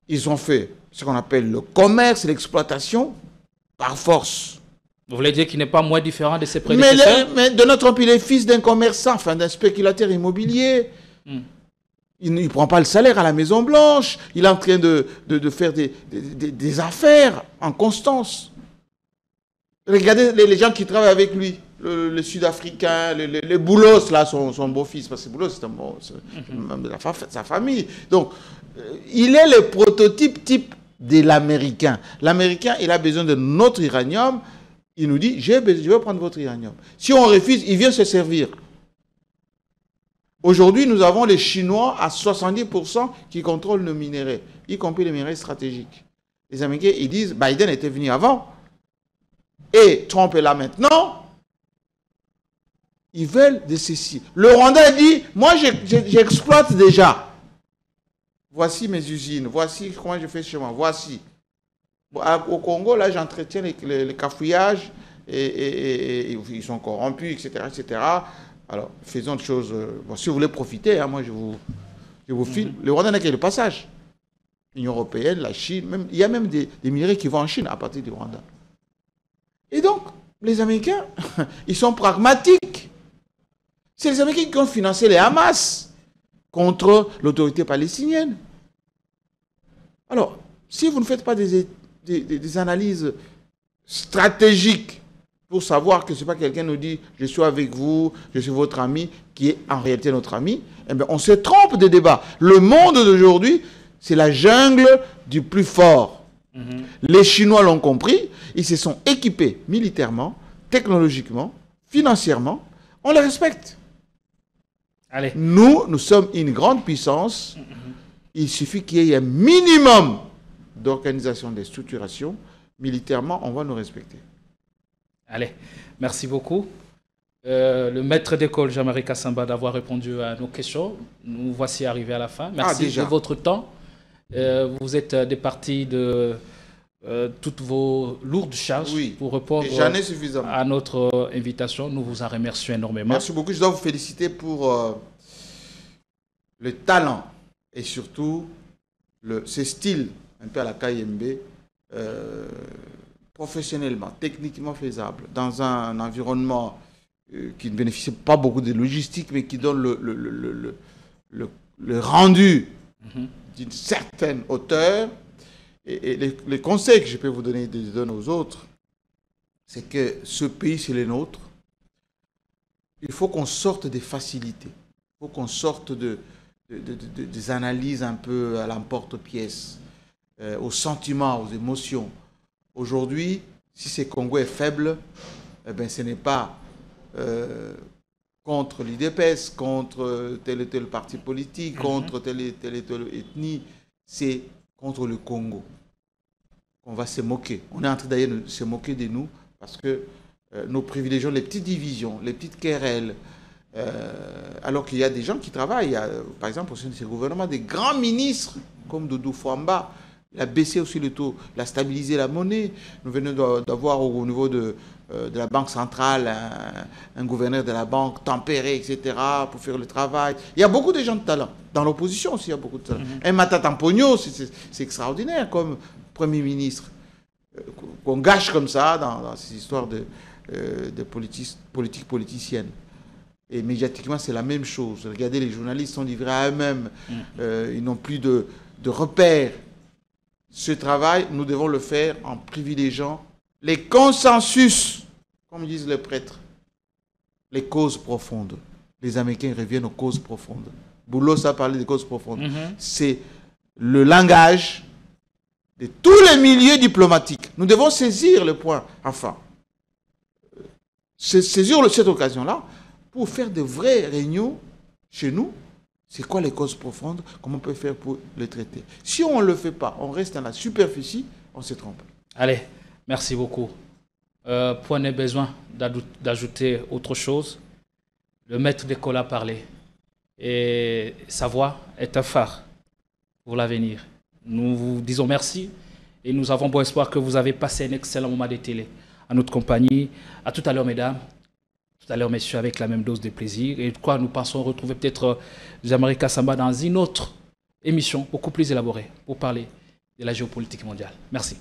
Ils ont fait ce qu'on appelle le commerce, l'exploitation par force. Vous voulez dire qu'il n'est pas moins différent de ses prédécesseurs? Mais Donald Trump, il est fils d'un commerçant, enfin d'un spéculateur immobilier. Il ne prend pas le salaire à la Maison-Blanche. Il est en train de faire des affaires en constance. Regardez les gens qui travaillent avec lui. Le Sud-Africain, les Boulos, là, son beau-fils. Parce que Boulos, c'est membre de sa famille. Donc, il est le prototype type de l'Américain. L'Américain, il a besoin de notre uranium. Il nous dit, je vais prendre votre uranium. Si on refuse, il vient se servir. Aujourd'hui, nous avons les Chinois à 70% qui contrôlent nos minéraux, y compris les minéraux stratégiques. Les Américains, ils disent, Biden était venu avant, et Trump est là maintenant. Ils veulent de ceci. Le Rwanda dit, moi j'exploite déjà. Voici mes usines, voici comment je fais chez moi, voici. Au Congo, là, j'entretiens les cafouillages, et ils sont corrompus, etc., etc. Alors, faisons des choses. Bon, si vous voulez profiter, hein, moi, je vous file. Le Rwanda n'a qu'à le passage. L'Union européenne, la Chine, même, il y a même des minéraux qui vont en Chine à partir du Rwanda. Et donc, les Américains, ils sont pragmatiques. C'est les Américains qui ont financé les Hamas contre l'autorité palestinienne. Alors, si vous ne faites pas des analyses stratégiques pour savoir que ce n'est pas quelqu'un qui nous dit « je suis avec vous, je suis votre ami », qui est en réalité notre ami, eh bien, on se trompe de débat. Le monde d'aujourd'hui, c'est la jungle du plus fort. Les Chinois l'ont compris, ils se sont équipés militairement, technologiquement, financièrement, on les respecte. Allez. Nous sommes une grande puissance, il suffit qu'il y ait un minimum d'organisation, de structuration, militairement, on va nous respecter. Allez, merci beaucoup. Le maître d'école Jean-Marie Kassamba d'avoir répondu à nos questions. Nous voici arrivés à la fin. Merci de votre temps. Vous êtes départi de toutes vos lourdes charges pour répondre à notre invitation. Nous vous en remercions énormément. Merci beaucoup. Je dois vous féliciter pour le talent et surtout ce style un peu à la KMB. Professionnellement, techniquement faisable, dans un environnement qui ne bénéficie pas beaucoup de logistique, mais qui donne le rendu d'une certaine hauteur. Et les conseils que je peux vous donner aux autres, c'est que ce pays, c'est le nôtre. Il faut qu'on sorte des facilités. Il faut qu'on sorte des analyses un peu à l'emporte-pièce, aux sentiments, aux émotions. Aujourd'hui, si ce Congo est faible, eh bien, ce n'est pas contre l'UDPS, contre tel et tel parti politique, contre telle et telle ethnie, c'est contre le Congo. On va se moquer. On est en train d'ailleurs de se moquer de nous parce que nous privilégions les petites divisions, les petites querelles, alors qu'il y a des gens qui travaillent. Par exemple, au sein de ce gouvernement, des grands ministres comme Doudou Fouamba. Il a baissé aussi le taux, il a stabilisé la monnaie. Nous venons d'avoir au niveau de la Banque centrale un gouverneur de la banque tempéré, etc., pour faire le travail. Il y a beaucoup de gens de talent. Dans l'opposition aussi, il y a beaucoup de talent. Un Matata Mpogno, c'est extraordinaire comme Premier ministre. Qu'on gâche comme ça dans ces histoires de politique politicienne. Et médiatiquement, c'est la même chose. Regardez, les journalistes sont livrés à eux-mêmes. Ils n'ont plus de repères. Ce travail, nous devons le faire en privilégiant les consensus, comme disent les prêtres, les causes profondes. Les Américains reviennent aux causes profondes. Boulos a parlé des causes profondes. C'est le langage de tous les milieux diplomatiques. Nous devons saisir le point. Enfin, saisir cette occasion-là pour faire de vraies réunions chez nous. C'est quoi les causes profondes? Comment on peut faire pour les traiter? Si on ne le fait pas, on reste dans la superficie, on se trompe. Allez, merci beaucoup. Point n'est besoin d'ajouter autre chose. Le maître d'école a parlé. Et sa voix est un phare pour l'avenir. Nous vous disons merci et nous avons bon espoir que vous avez passé un excellent moment de télé à notre compagnie. À tout à l'heure, mesdames. Tout à l'heure, messieurs, avec la même dose de plaisir. Et quoi, nous pensons retrouver peut-être Jean-Marie Kassamba dans une autre émission beaucoup plus élaborée pour parler de la géopolitique mondiale. Merci.